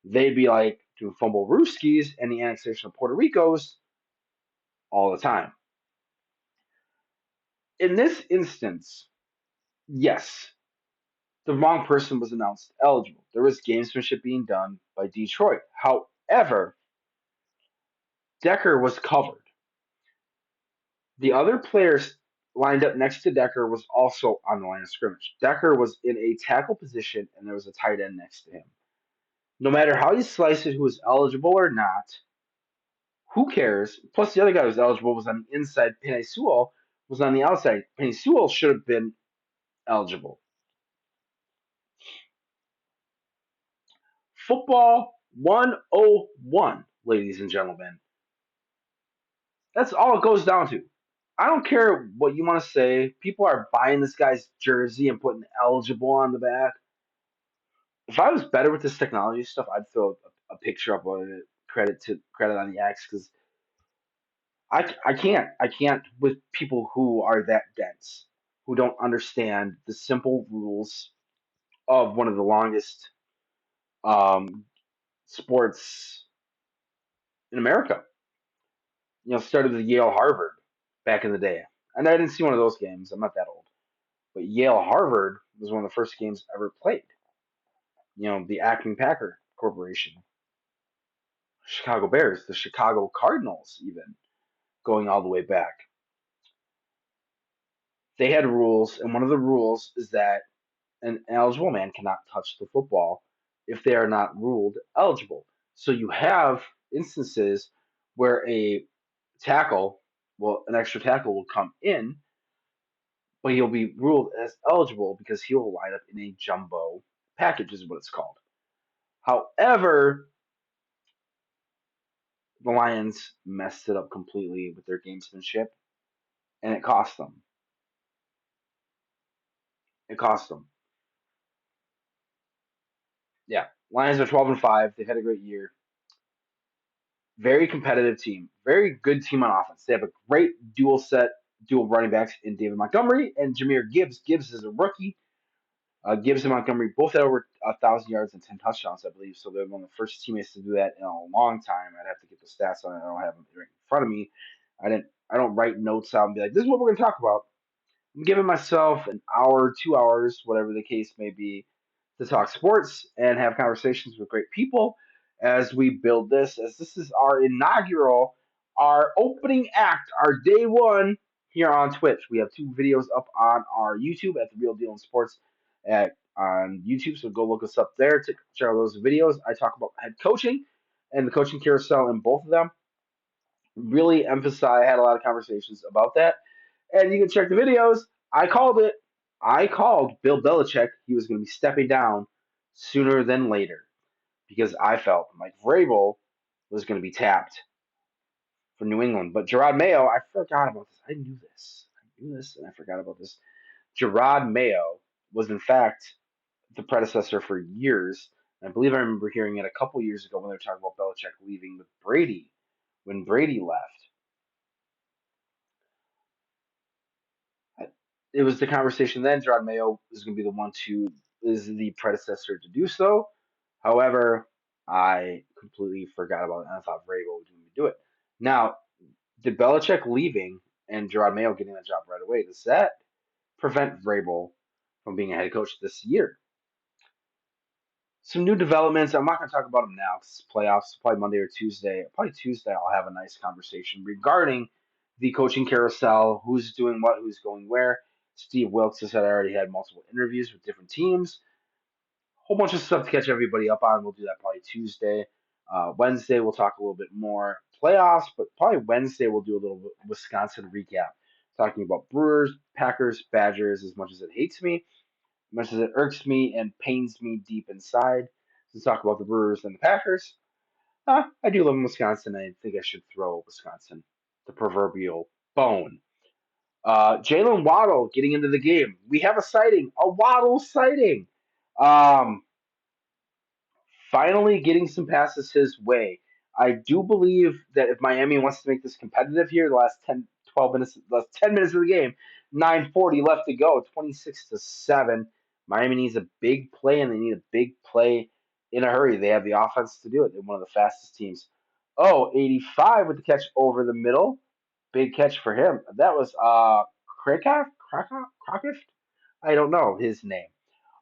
they'd be like doing fumble rooskies and the annexation of Puerto Rico's all the time. In this instance, yes, the wrong person was announced eligible. There was gamesmanship being done by Detroit. However, Decker was covered. The other players lined up next to Decker was also on the line of scrimmage. Decker was in a tackle position and there was a tight end next to him. No matter how you slice it, who was eligible or not, Who cares? Plus, the other guy who was eligible was on the inside. Penny Sewell was on the outside. Penny Sewell should have been eligible. Football 101, ladies and gentlemen. That's all it goes down to. I don't care what you want to say. People are buying this guy's jersey and putting eligible on the back. If I was better with this technology stuff, I'd throw a picture up on it, credit on the X, because I can't with people who are that dense, who don't understand the simple rules of one of the longest um, sports in America. Started with Yale Harvard back in the day, and I didn't see one of those games. I'm not that old, but Yale Harvard was one of the first games ever played. The Acme Packer Corporation, Chicago Bears, the Chicago Cardinals, even going all the way back. They had rules, and one of the rules is that an eligible man cannot touch the football if they are not ruled eligible. So you have instances where an extra tackle will come in, but he'll be ruled as eligible because he'll line up in a jumbo package, is what it's called. However, the Lions messed it up completely with their gamesmanship, and it cost them. It cost them. Yeah, Lions are 12-5. They've had a great year. Very competitive team. Very good team on offense. They have a great dual running backs in David Montgomery and Jameer Gibbs. Gibbs is a rookie. Gibbs and Montgomery both had over 1,000 yards and 10 touchdowns, I believe. So they're one of the first teammates to do that in a long time. I'd have to get the stats on it. I don't have them right in front of me. I don't write notes out and be like, "This is what we're going to talk about." I'm giving myself an hour, 2 hours, whatever the case may be, to talk sports and have conversations with great people as we build this. As this is our inaugural, our opening act, our day one here on Twitch. We have two videos up on our YouTube at the Real Deal in Sports on YouTube. So go look us up there to check out those videos. I talk about head coaching and the coaching carousel in both of them. Really emphasize. I had a lot of conversations about that, and you can check the videos. I called it. I called Bill Belichick. He was going to be stepping down sooner than later because I felt Mike Vrabel was going to be tapped for New England. But Gerard Mayo, I forgot about this. I knew this. I knew this, and I forgot about this. Gerard Mayo was in fact the predecessor for years. And I believe I remember hearing it a couple years ago when they were talking about Belichick leaving with Brady. When Brady left, it was the conversation then. Gerard Mayo is going to be the one to is the predecessor to do so. However, I completely forgot about it, and I thought Vrabel was going to do it. Now, did Belichick leaving and Gerard Mayo getting that job right away, does that prevent Vrabel from being a head coach this year? Some new developments. I'm not going to talk about them now because it's playoffs. Probably Monday or Tuesday. Probably Tuesday. I'll have a nice conversation regarding the coaching carousel. Who's doing what? Who's going where? Steve Wilkes has said I already had multiple interviews with different teams. Whole bunch of stuff to catch everybody up on. We'll do that probably Tuesday. Wednesday we'll talk a little bit more playoffs, but probably Wednesday we'll do a little Wisconsin recap, talking about Brewers, Packers, Badgers. As much as it hates me, much as it irks me and pains me deep inside to talk about the Brewers and the Packers, I do live in Wisconsin, and I think I should throw Wisconsin the proverbial bone. Jalen Waddle getting into the game. We have a sighting, a Waddle sighting. Um, Finally getting some passes his way. I do believe that if Miami wants to make this competitive here, the last 10, 12 minutes, the last 10 minutes of the game, 9:40 left to go, 26-7. Miami needs a big play, and they need a big play in a hurry. They have the offense to do it. They're one of the fastest teams. Oh, 85 with the catch over the middle. Big catch for him. That was Krakoff? I don't know his name.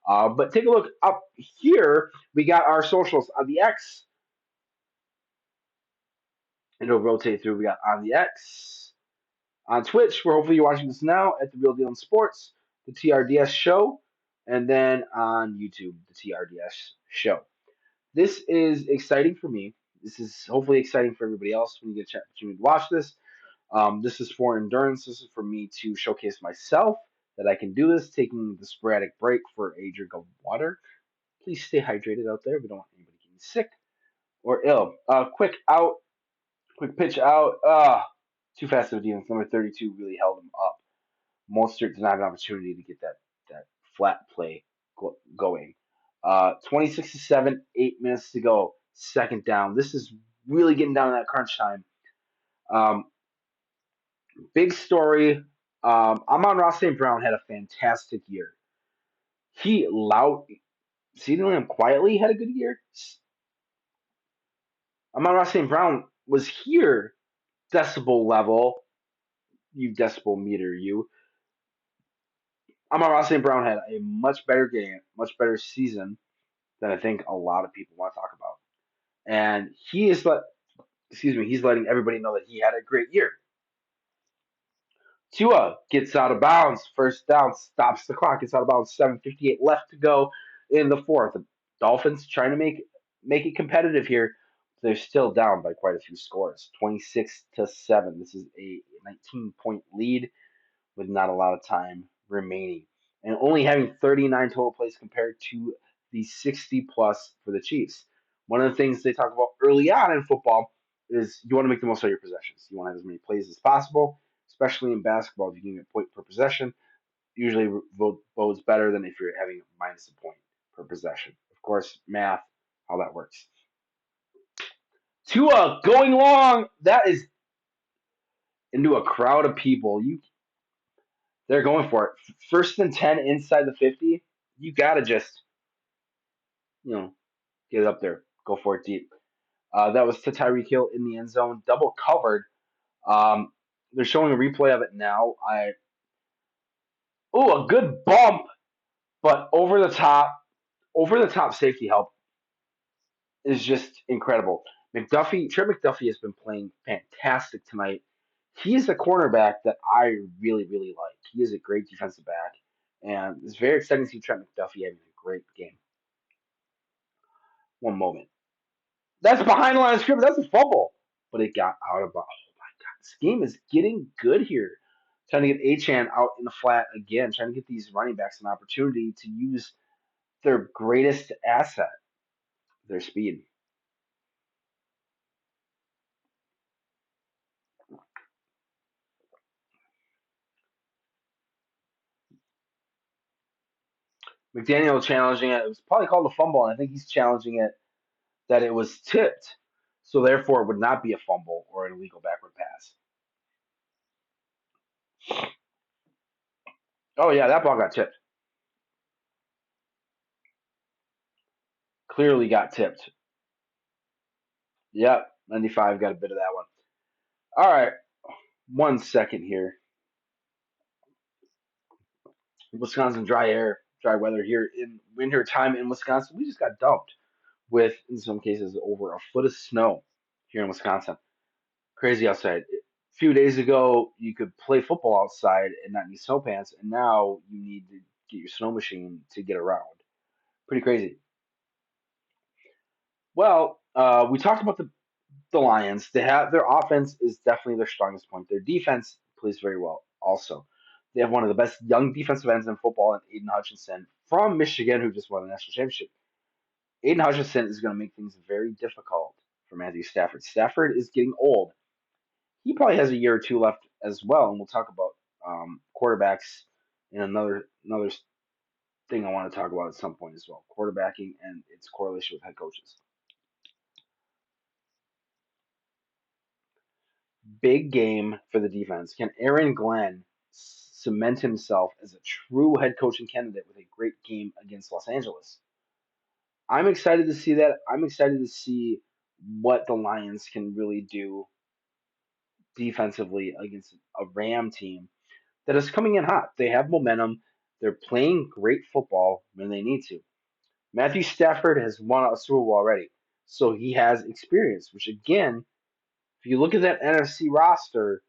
But take a look up here. We got our socials on the X. And it'll rotate through. We got on the X, on Twitch, where hopefully you're watching this now at the Real Deal in Sports, the TRDS show, and then on YouTube, the TRDS show. This is exciting for me. This is hopefully exciting for everybody else when you get a opportunity to watch this. This is for endurance. This is for me to showcase myself that I can do this, taking the sporadic break for a drink of water. Please stay hydrated out there. We don't want anybody getting sick or ill. Quick pitch out. Too fast of a defense. Number 32 really held him up. Mostert did not have an opportunity to get that flat play going. 26 to 7, 8 minutes to go. Second down. This is really getting down to that crunch time. Um, Big story. Amon-Ra St. Brown had a fantastic year. He loud, seemingly and quietly had a good year. Amon-Ra St. Brown was here, decibel level. You decibel meter, you. Amon-Ra St. Brown had a much better game, much better season than I think a lot of people want to talk about. And he's letting everybody know that he had a great year. Tua gets out of bounds, first down, stops the clock, gets out of bounds, 7:58 left to go in the fourth. The Dolphins trying to make it competitive here. They're still down by quite a few scores, 26 to 7. This is a 19-point lead with not a lot of time remaining. And only having 39 total plays compared to the 60 plus for the Chiefs. One of the things they talk about early on in football is you want to make the most of your possessions. You want to have as many plays as possible, especially in basketball. If you can get a point per possession, usually bodes better than if you're having minus a point per possession. Of course, math, how that works. Tua going long. That is into a crowd of people. They're going for it. First and 10 inside the 50. You got to just, get it up there. Go for it deep. That was to Tyreek Hill in the end zone, double covered. Um, they're showing a replay of it now. A good bump, but over the top safety help is just incredible. Trent McDuffie has been playing fantastic tonight. He is a cornerback that I really, really like. He is a great defensive back, and it's very exciting to see Trent McDuffie having a great game. One moment. That's behind the line of scrimmage. That's a fumble. But it got out of bounds. Oh my God. This game is getting good here. Trying to get Achan out in the flat again. Trying to get these running backs an opportunity to use their greatest asset, their speed. McDaniel challenging it. It was probably called a fumble, and I think he's challenging it that it was tipped. So therefore it would not be a fumble or an illegal backward pass. Oh yeah, that ball got tipped. Clearly got tipped. Yep, 95 got a bit of that one. All right, 1 second here. Wisconsin dry weather here in winter time in Wisconsin. We just got dumped with, in some cases, over a foot of snow here in Wisconsin. Crazy outside. A few days ago, you could play football outside and not need snow pants, and now you need to get your snow machine to get around. Pretty crazy. Well, we talked about the Lions. They have their offense is definitely their strongest point. Their defense plays very well. Also, they have one of the best young defensive ends in football, in Aiden Hutchinson from Michigan, who just won the national championship. Aiden Hutchinson is going to make things very difficult for Matthew Stafford. Stafford is getting old. He probably has a year or two left as well, and we'll talk about quarterbacks in another thing I want to talk about at some point as well. Quarterbacking and its correlation with head coaches. Big game for the defense. Can Aaron Glenn cement himself as a true head coaching candidate with a great game against Los Angeles? I'm excited to see that. I'm excited to see what the Lions can really do defensively against a Ram team that is coming in hot. They have momentum. They're playing great football when they need to. Matthew Stafford has won a Super Bowl already, so he has experience, which again, if you look at that NFC roster,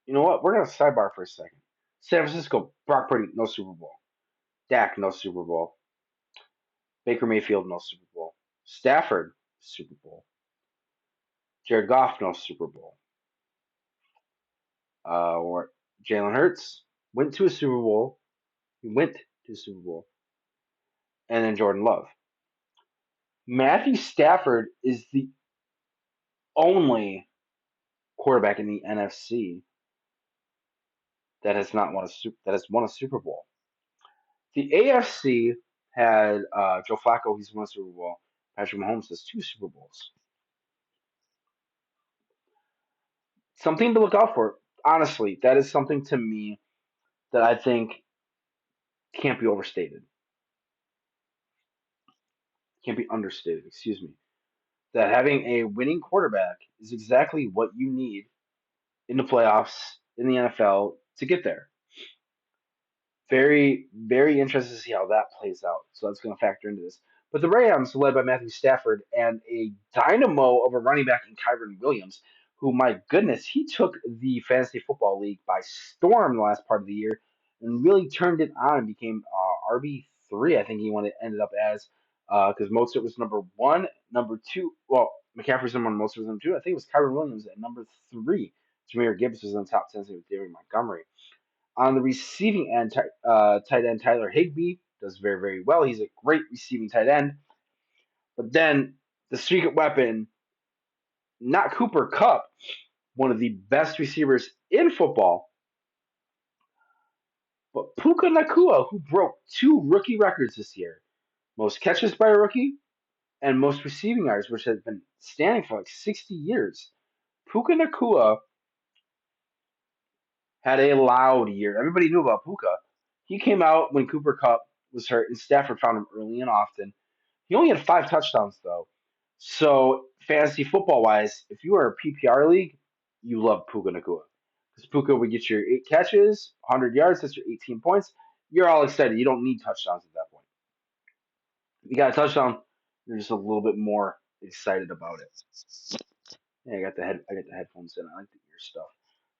you know what? We're going to sidebar for a second. San Francisco, Brock Purdy, no Super Bowl. Dak, no Super Bowl. Baker Mayfield, no Super Bowl. Stafford, Super Bowl. Jared Goff, no Super Bowl. Or Jalen Hurts went to a Super Bowl. He went to a Super Bowl. And then Jordan Love. Matthew Stafford is the only quarterback in the NFC that has not won a that has won a Super Bowl. The AFC had Joe Flacco. He's won a Super Bowl. Patrick Mahomes has two Super Bowls. Something to look out for. Honestly, that is something to me that I think can't be overstated. Can't be understated. Excuse me. That having a winning quarterback is exactly what you need in the playoffs in the NFL to get there. Very, very interested to see how that plays out. So that's going to factor into this. But the Rams, led by Matthew Stafford and a dynamo of a running back in Kyron Williams, who, my goodness, he took the Fantasy Football League by storm the last part of the year and really turned it on and became RB3, I think he ended up as, because Mostert was number one, number two. Well, McCaffrey's number one, Mostert was number two. I think it was Kyron Williams at number three. Jameer Gibbs was in the top 10, so with David Montgomery. On the receiving end, tight end Tyler Higbee does very, very well. He's a great receiving tight end. But then the secret weapon, not Cooper Kupp, one of the best receivers in football, but Puka Nakua, who broke two rookie records this year. Most catches by a rookie and most receiving yards, which has been standing for like 60 years. Puka Nakua had a loud year. Everybody knew about Puka. He came out when Cooper Kupp was hurt, and Stafford found him early and often. He only had 5 touchdowns, though. So, fantasy football wise, if you are a PPR league, you love Puka Nakua. Because Puka would get your 8 catches, 100 yards, that's your 18 points. You're all excited. You don't need touchdowns at that point. If you got a touchdown, you're just a little bit more excited about it. Yeah, I got the headphones in. I like the ear stuff.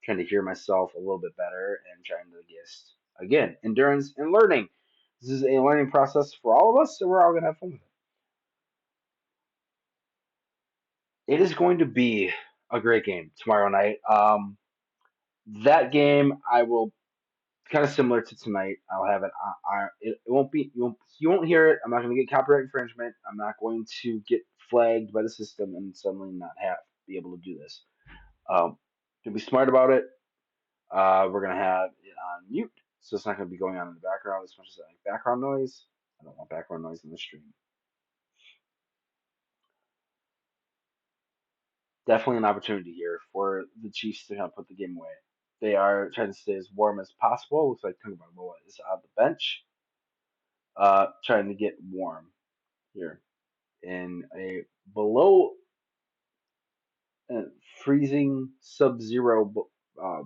Trying to hear myself a little bit better and trying to guess again endurance and learning. This is a learning process for all of us, and we're all gonna have fun with it. It is going to be a great game tomorrow night. That game I will kind of similar to tonight. I'll have it. It won't be you won't hear it. I'm not going to get copyright infringement. I'm not going to get flagged by the system and suddenly not have be able to do this. To be smart about it, we're gonna have it on mute, so it's not gonna be going on in the background as much as I like background noise. I don't want background noise in the stream. Definitely an opportunity here for the Chiefs to kind of put the game away. They are trying to stay as warm as possible. Looks like Tagovailoa is on the bench, trying to get warm here in a below uh, freezing, sub-zero, uh,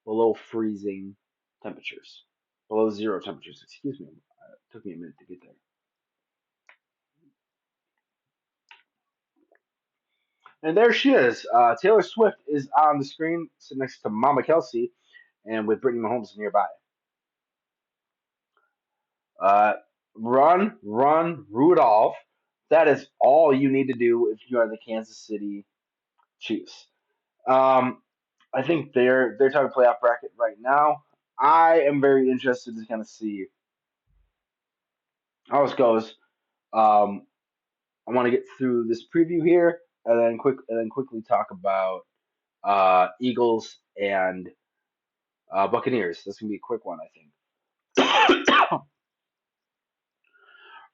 below freezing temperatures, below zero temperatures. Excuse me. It took me a minute to get there. And there she is. Taylor Swift is on the screen, sitting next to Mama Kelsey, and with Brittany Mahomes nearby. Uh, run, Rudolph. That is all you need to do if you are the Kansas City Chiefs. Um, I think they're talking playoff bracket right now. I am very interested to kind of see how this goes. Um, I want to get through this preview here, and then quickly talk about Eagles and Buccaneers. This is gonna be a quick one, I think.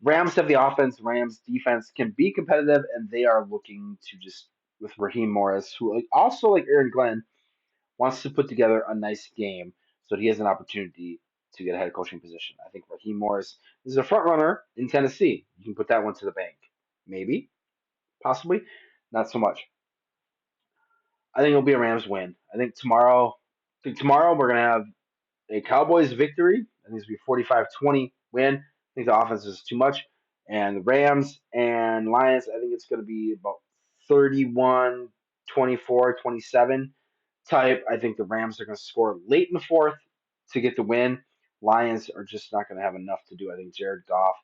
Rams have the offense. Rams defense can be competitive, and they are looking to just with Raheem Morris, who also like Aaron Glenn wants to put together a nice game, so he has an opportunity to get a head coaching position. I think Raheem Morris is a front runner in Tennessee. You can put that one to the bank, maybe, possibly, not so much. I think it'll be a Rams win. I think tomorrow we're gonna have a Cowboys victory. I think it's going to be 45-20 win. I think the offense is too much. And the Rams and Lions, I think it's going to be about 31-24-27 type. I think the Rams are going to score late in the fourth to get the win. Lions are just not going to have enough to do. I think Jared Goff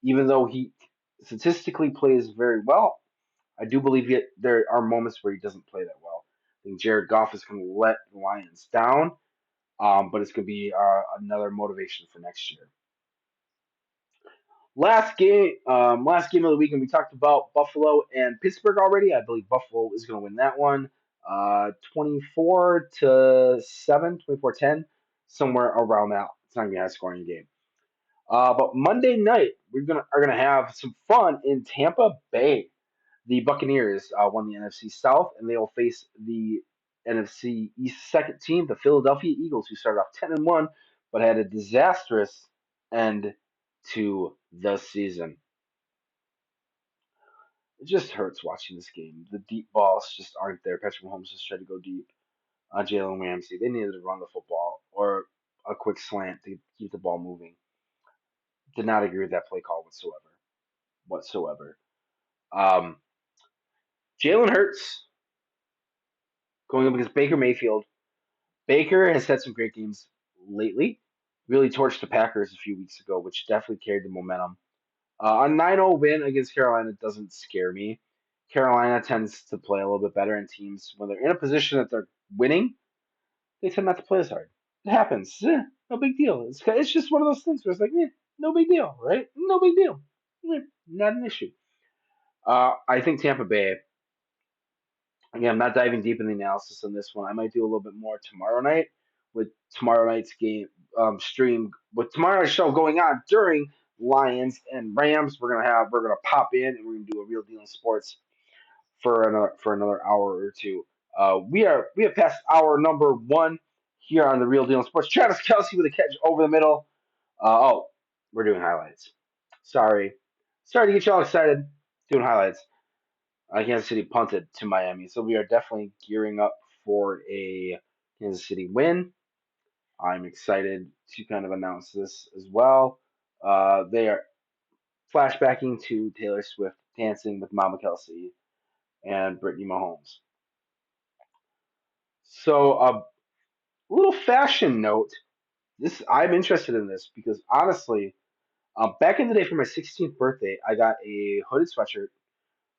Even though he statistically plays very well, I do believe there are moments where he doesn't play that well. I think Jared Goff is going to let the Lions down, but it's going to be another motivation for next year. Last game of the weekend, we talked about Buffalo and Pittsburgh already. I believe Buffalo is going to win that one, 24-7, 24-10, somewhere around that. It's not going to be a high scoring game. But Monday night, are gonna have some fun in Tampa Bay. The Buccaneers won the NFC South, and they will face the NFC East second team, the Philadelphia Eagles, who started off 10-1, but had a disastrous end to the season. It just hurts watching this game. The deep balls just aren't there. Patrick Mahomes just tried to go deep. Jalen Ramsey, they needed to run the football or a quick slant to keep the ball moving. Did not agree with that play call whatsoever. Whatsoever. Um, Jalen Hurts going up against Baker Mayfield. Baker has had some great games lately. Really torched the Packers a few weeks ago, which definitely carried the momentum. A 9-0 win against Carolina doesn't scare me. Carolina tends to play a little bit better, and teams, when they're in a position that they're winning, they tend not to play as hard. It happens. No big deal. It's just one of those things where it's like, no big deal, right? No big deal. Not an issue. I think Tampa Bay. Again, I'm not diving deep in the analysis on this one. I might do a little bit more tomorrow night with tomorrow night's game stream with tomorrow night's show going on during Lions and Rams. We're gonna pop in and we're gonna do a real deal in sports for another hour or two. We have passed hour number one here on the Real Deal in Sports. Travis Kelsey with a catch over the middle. We're doing highlights. Sorry to get y'all excited. Doing highlights. Kansas City punted to Miami. So we are definitely gearing up for a Kansas City win. I'm excited to kind of announce this as well. They are flashbacking to Taylor Swift dancing with Mama Kelsey and Brittany Mahomes. So a little fashion note. This I'm interested in this because honestly, back in the day for my 16th birthday, I got a hooded sweatshirt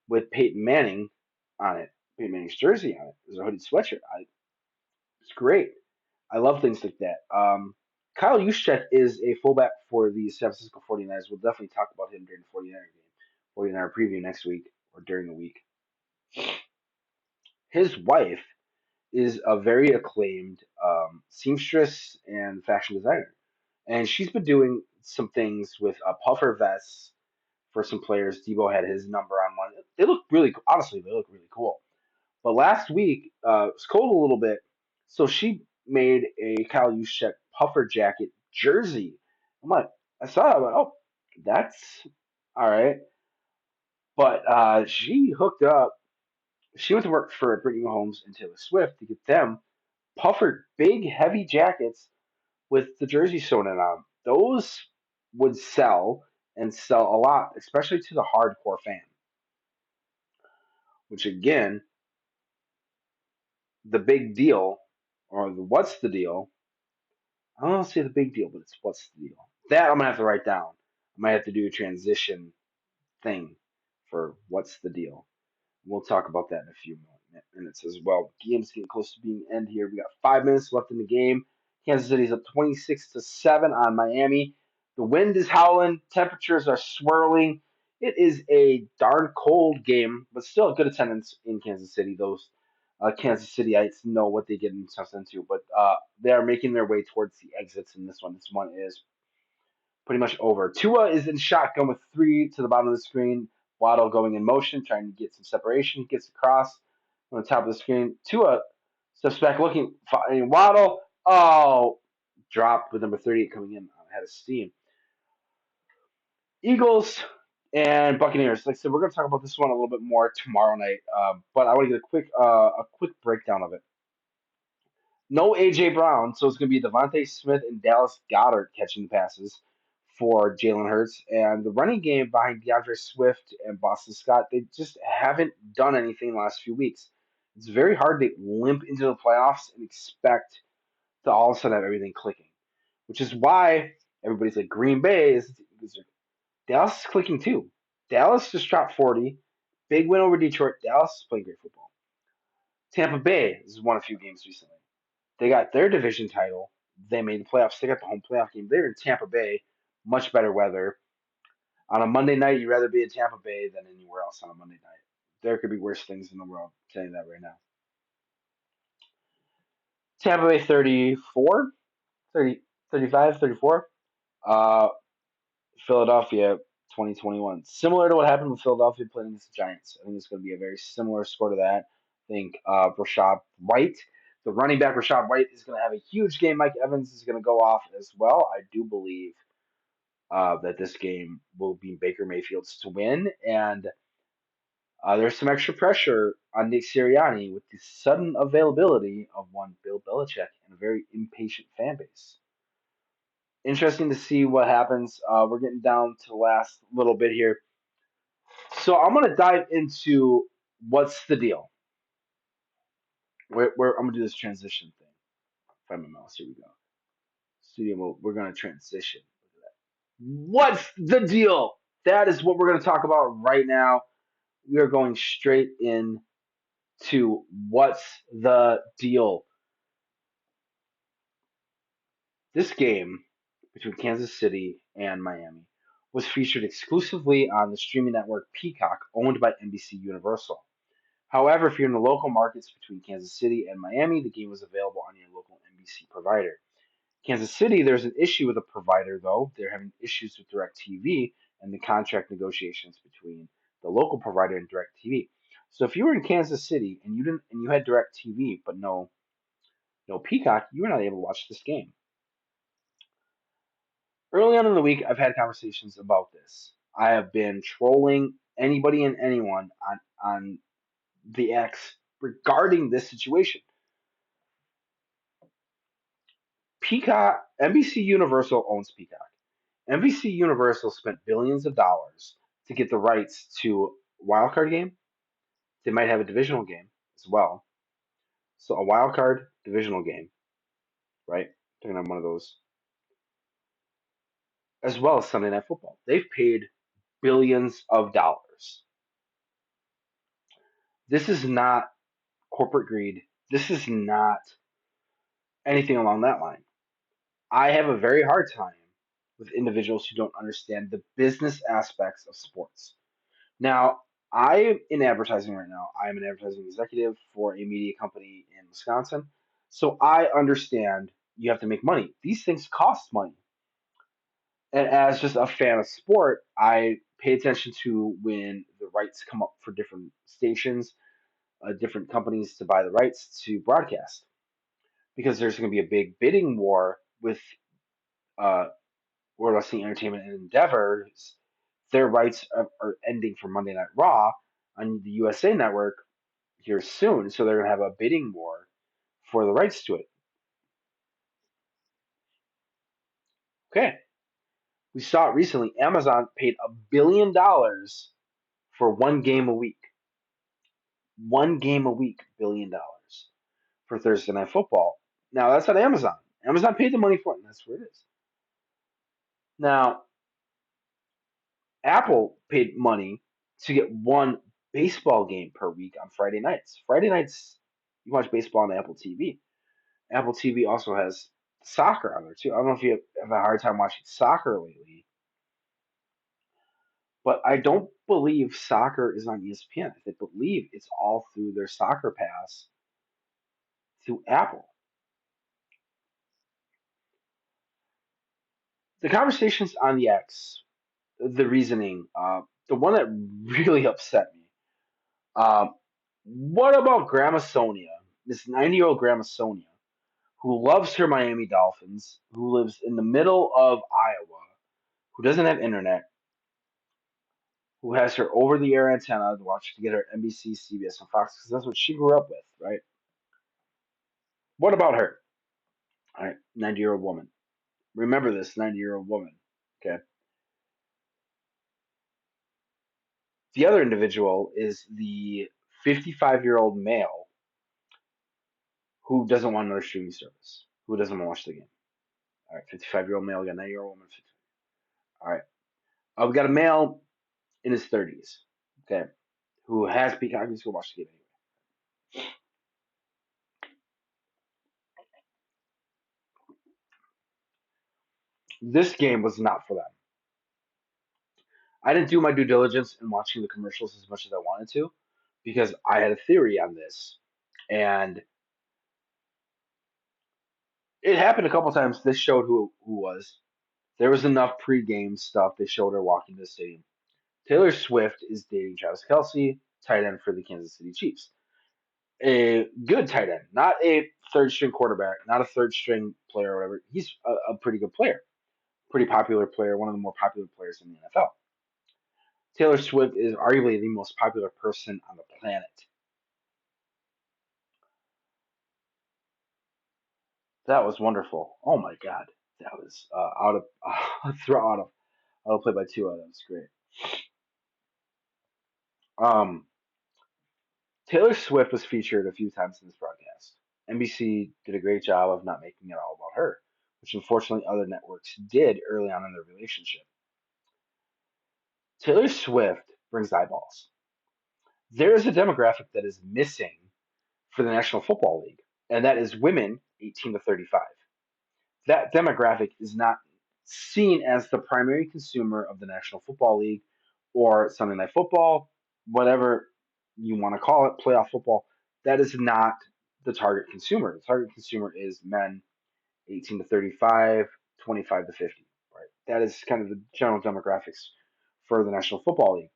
with Peyton Manning on it. Peyton Manning's jersey on it. It was a hooded sweatshirt. It's great. I love things like that. Kyle Juszczyk is a fullback for the San Francisco 49ers. We'll definitely talk about him during the 49er game, 49er preview next week or during the week. His wife is a very acclaimed seamstress and fashion designer, and she's been doing some things with puffer vests for some players. Debo had his number on one. They look really, honestly, they look really cool. But last week, it was cold a little bit, so she made a Kyle Juszczyk puffer jacket jersey. I'm like, I saw it, I went, oh, that's all right. But she hooked up. She went to work for Brittany Mahomes and Taylor Swift to get them puffer big, heavy jackets with the jersey sewn in on 'em. Those would sell and sell a lot, especially to the hardcore fan. Which again, the big deal or the what's the deal I don't want to say the big deal, but it's what's the deal. That I'm gonna have to write down. I might have to do a transition thing for what's the deal. We'll talk about that in a few minutes as well. Game's getting close to being end here. We got 5 minutes left in the game. Kansas City's up 26-7 on Miami. The wind is howling. Temperatures are swirling. It is a darn cold game, but still a good attendance in Kansas City. Those Kansas Cityites know what they get themselves into, but they are making their way towards the exits in this one. This one is pretty much over. Tua is in shotgun with three to the bottom of the screen. Waddle going in motion, trying to get some separation. Gets across on the top of the screen. Tua steps back looking. Waddle, dropped with number 38 coming in ahead of steam. Eagles and Buccaneers. Like I said, we're going to talk about this one a little bit more tomorrow night, but I want to get a quick breakdown of it. No AJ Brown, so it's going to be Devontae Smith and Dallas Goddard catching the passes for Jalen Hurts, and the running game behind DeAndre Swift and Boston Scott. They just haven't done anything the last few weeks. It's very hard to limp into the playoffs and expect to all of a sudden have everything clicking, which is why everybody's like Green Bay is Dallas is clicking too. Dallas just dropped 40. Big win over Detroit. Dallas is playing great football. Tampa Bay has won a few games recently. They got their division title. They made the playoffs. They got the home playoff game. They're in Tampa Bay. Much better weather. On a Monday night, you'd rather be in Tampa Bay than anywhere else on a Monday night. There could be worse things in the world. I'm telling you that right now. Tampa Bay 34, 30, 35, 34. Uh, Philadelphia 2021. Similar to what happened with Philadelphia playing against the Giants. I think it's going to be a very similar score to that. I think Rashad White, the running back Rashad White, is going to have a huge game. Mike Evans is going to go off as well. I do believe that this game will be Baker Mayfield's to win. And there's some extra pressure on Nick Sirianni with the sudden availability of one Bill Belichick and a very impatient fan base. Interesting to see what happens. We're getting down to the last little bit here. So I'm going to dive into what's the deal. I'm going to do this transition thing. Find my mouse. Here we go. Studio mode. We're going to transition. Look at that. What's the deal? That is what we're going to talk about right now. We are going straight in to what's the deal. This game between Kansas City and Miami was featured exclusively on the streaming network Peacock, owned by NBC Universal. However, if you're in the local markets between Kansas City and Miami, the game was available on your local NBC provider. Kansas City, there's an issue with the provider, though. They're having issues with DirecTV and the contract negotiations between the local provider and DirecTV. So if you were in Kansas City and you had DirecTV but no Peacock, you were not able to watch this game. Early on in the week, I've had conversations about this. I have been trolling anybody and anyone on the X regarding this situation. Peacock, NBC Universal owns Peacock. NBC Universal spent billions of dollars to get the rights to a wildcard game. They might have a divisional game as well. So a wildcard divisional game, right? They're gonna have one of those, as well as Sunday Night Football. They've paid billions of dollars. This is not corporate greed. This is not anything along that line. I have a very hard time with individuals who don't understand the business aspects of sports. Now, I am in advertising right now. I am an advertising executive for a media company in Wisconsin. So I understand you have to make money. These things cost money. And as just a fan of sport, I pay attention to when the rights come up for different stations, different companies to buy the rights to broadcast. Because there's going to be a big bidding war with uh, World Wrestling Entertainment and Endeavor's. Their rights are ending for Monday Night Raw on the USA Network here soon, so they're going to have a bidding war for the rights to it. Okay, we saw it recently. Amazon paid $1 billion for one game a week. One game a week, $1 billion for Thursday Night Football. Now that's on Amazon. Amazon paid the money for it, and that's where it is. Now, Apple paid money to get one baseball game per week on Friday nights. Friday nights, you watch baseball on Apple TV. Apple TV also has soccer on there too. I don't know if you have a hard time watching soccer lately, but I don't believe soccer is on ESPN. I believe it's all through their soccer pass through Apple. The conversations on the X, the reasoning, the one that really upset me. Um, what about Grandma Sonia, this 90-year-old Grandma Sonia, who loves her Miami Dolphins, who lives in the middle of Iowa, who doesn't have internet, who has her over-the-air antenna to watch to get her NBC, CBS, and Fox, because that's what she grew up with, right? What about her? All right, 90-year-old woman. Remember this 90-year-old woman, okay? The other individual is the 55-year-old male who doesn't want another streaming service, who doesn't want to watch the game. All right, 55-year-old male, got 90-year-old woman. 50. All right. We got a male in his 30s, okay, who has Peacock. He's going to watch the game anyway. This game was not for them. I didn't do my due diligence in watching the commercials as much as I wanted to because I had a theory on this. And it happened a couple times. They showed who was. There was enough pre-game stuff. They showed her walking to the stadium. Taylor Swift is dating Travis Kelsey, tight end for the Kansas City Chiefs. A good tight end, not a third string quarterback, not a third string player or whatever. He's a pretty good player, pretty popular player, one of the more popular players in the NFL. Taylor Swift is arguably the most popular person on the planet. That was wonderful. Oh my God, that was out of throw out of play by Tua. That was great. Um, Taylor Swift was featured a few times in this broadcast. NBC did a great job of not making it all about her, which unfortunately other networks did early on in their relationship. Taylor Swift brings eyeballs. There is a demographic that is missing for the National Football League, and that is women 18 to 35. That demographic is not seen as the primary consumer of the National Football League or Sunday Night Football, whatever you want to call it, playoff football. That is not the target consumer. The target consumer is men 18 to 35, 25 to 50. Right? That is kind of the general demographics for the National Football League.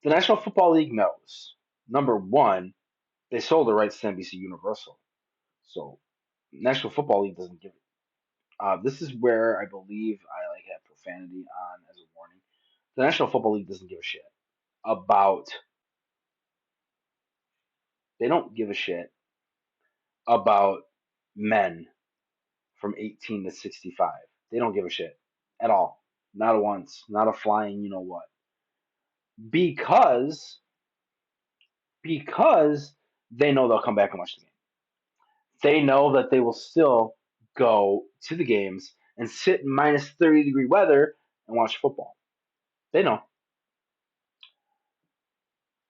The National Football League knows, number one, they sold the rights to NBC Universal. So National Football League doesn't give. This is where I believe I like have profanity on as a warning. The National Football League doesn't give a shit about. They don't give a shit about men from 18 to 65. They don't give a shit at all. Not a once. Not a flying. You know what? Because because they know they'll come back and watch the game. They know that they will still go to the games and sit in minus 30-degree weather and watch football. They know.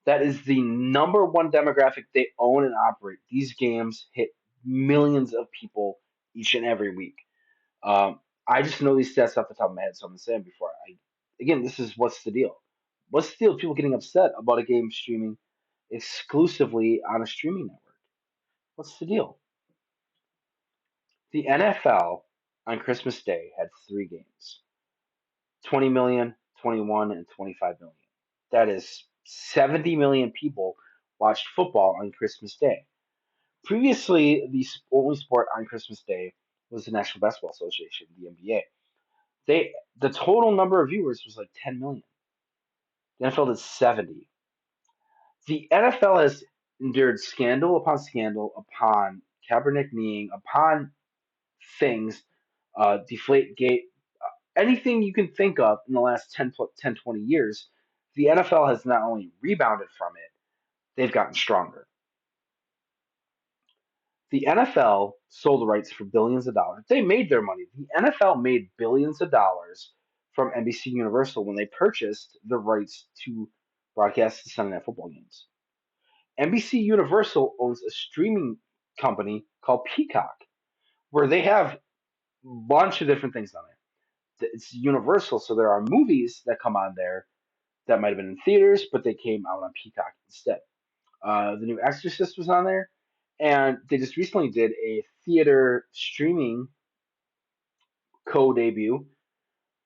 That is the number one demographic they own and operate. These games hit millions of people each and every week. I just know these stats off the top of my head, so I'm gonna say them before I. Again, this is what's the deal? What's the deal? With people getting upset about a game streaming exclusively on a streaming network. What's the deal? The NFL on Christmas Day had three games: 20 million, 21, and 25 million. That is 70 million people watched football on Christmas Day. Previously, the only sport on Christmas Day was the National Basketball Association, the NBA. The total number of viewers was like 10 million. The NFL did 70. The NFL has endured scandal upon scandal upon Kaepernick kneeing, upon things, deflate gate, anything you can think of in the last 10, 20 years. The NFL has not only rebounded from it, they've gotten stronger. The NFL sold the rights for billions of dollars. They made their money. The NFL made billions of dollars from NBC Universal when they purchased the rights to broadcast the Sunday Night Football games. NBC Universal owns a streaming company called Peacock, where they have a bunch of different things on there. It's Universal, so there are movies that come on there that might have been in theaters, but they came out on Peacock instead. The new Exorcist was on there, and they just recently did a theater streaming co-debut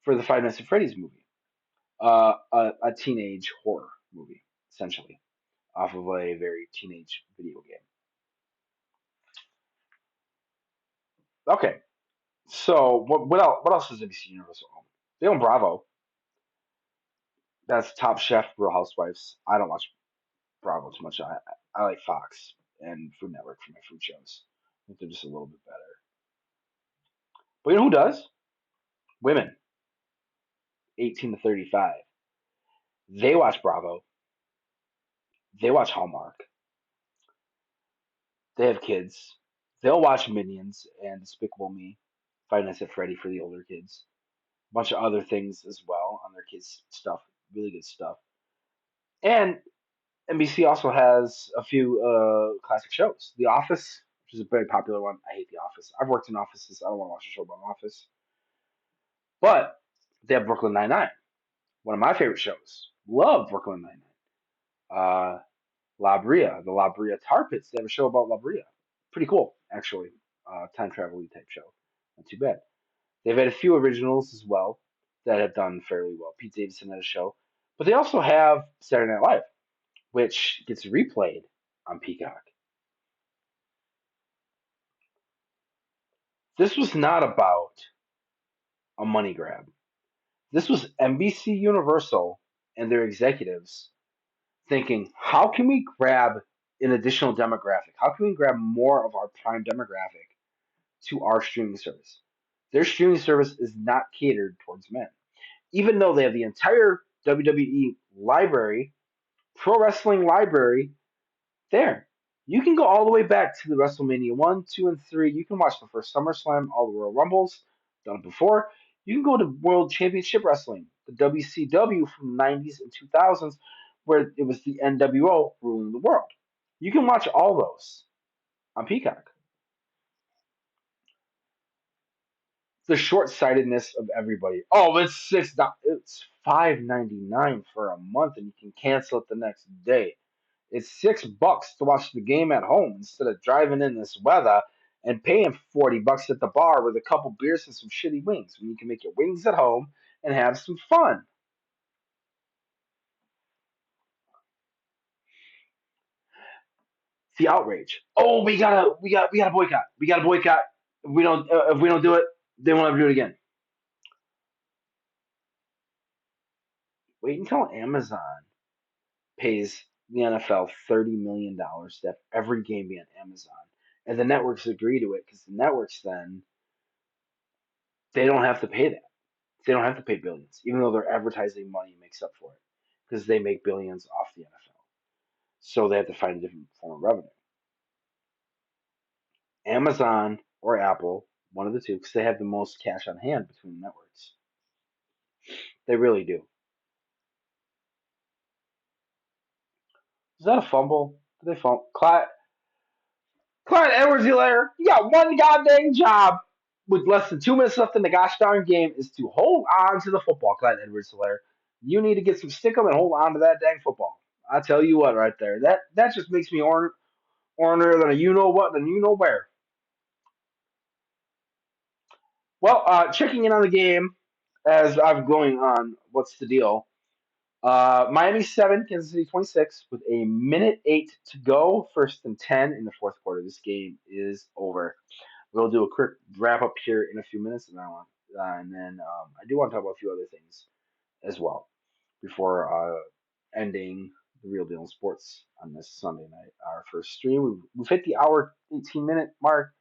for the Five Nights at Freddy's movie, a teenage horror movie, essentially, off of a very teenage video game. Okay, so what else? What else does NBC Universal own? They own Bravo. That's Top Chef, Real Housewives. I don't watch Bravo too much. I like Fox and Food Network for my food shows. I think they're just a little bit better. But you know who does? Women, 18 to 35. They watch Bravo. They watch Hallmark. They have kids. They'll watch Minions and Despicable Me, Five Nights at Freddy for the older kids. bunch of other things as well on their kids' stuff. Really good stuff. And NBC also has a few classic shows. The Office, which is a very popular one. I hate The Office. I've worked in offices. I don't want to watch a show about an office. But they have Brooklyn Nine-Nine, one of my favorite shows. Love Brooklyn Nine-Nine. La Brea, the La Brea Tar Pits. They have a show about La Brea. Pretty cool, actually. Time travel type show. Not too bad. They've had a few originals as well that have done fairly well. Pete Davidson had a show. But they also have Saturday Night Live, which gets replayed on Peacock. This was not about a money grab. This was NBC Universal and their executives thinking, how can we grab an additional demographic? How can we grab more of our prime demographic to our streaming service? Their streaming service is not catered towards men. Even though they have the entire WWE library, pro wrestling library there. You can go all the way back to the WrestleMania 1, 2, and 3. You can watch the first SummerSlam, all the Royal Rumbles, done before. You can go to World Championship Wrestling, the WCW from the 90s and 2000s, where it was the NWO ruling the world. You can watch all those on Peacock. The short-sightedness of everybody. Oh, it's $5.99 for a month, and you can cancel it the next day. It's $6 to watch the game at home instead of driving in this weather and paying $40 at the bar with a couple beers and some shitty wings. When you can make your wings at home and have some fun. It's the outrage. Oh, we gotta boycott. We gotta boycott. If we don't do it, they won't ever do it again. Wait until Amazon pays the NFL $30 million to have every game be on Amazon, and the networks agree to it because the networks then they don't have to pay that. They don't have to pay billions, even though their advertising money makes up for it, because they make billions off the NFL. So they have to find a different form of revenue. Amazon or Apple, one of the two, because they have the most cash on hand between the networks. They really do. Is that a fumble? Did they fumble? Clyde Edwards-Helaire, you got one goddamn job with less than 2 minutes left in the gosh darn game is to hold on to the football, Clyde Edwards-Helaire. You need to get some stickum and hold on to that dang football. I tell you what, right there, that just makes me ornery than a you know what and you know where. Well, checking in on the game as I'm going on. What's the deal? Miami 7, Kansas City 26, with a minute 8 to go, first and 10 in the fourth quarter. This game is over. We'll do a quick wrap up here in a few minutes, and then I do want to talk about a few other things as well before ending the Real Deal in Sports on this Sunday night. Our first stream, we've hit the hour 18-minute mark.